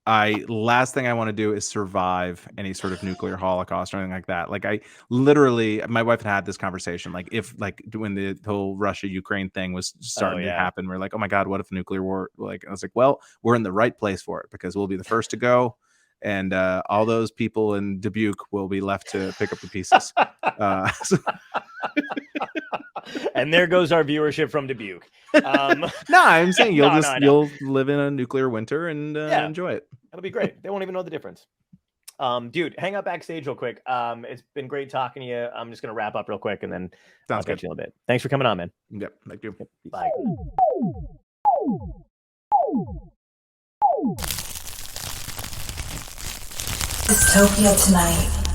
Last thing I want to do is survive any sort of nuclear holocaust or anything like that. Like my wife had this conversation, like when the whole Russia-Ukraine thing was starting to happen, we're like, oh my God, what if nuclear war? Like, I was like, well, we're in the right place for it because we'll be the first to go. And all those people in Dubuque will be left to pick up the pieces. And there goes our viewership from Dubuque. No, I'm saying you'll live in a nuclear winter and enjoy it. It'll be great. They won't even know the difference. Dude, hang out backstage real quick. It's been great talking to you. I'm just gonna wrap up real quick and then I'll catch you in a bit. Thanks for coming on, man. Yep, thank you. Yep, bye. Dystopia tonight.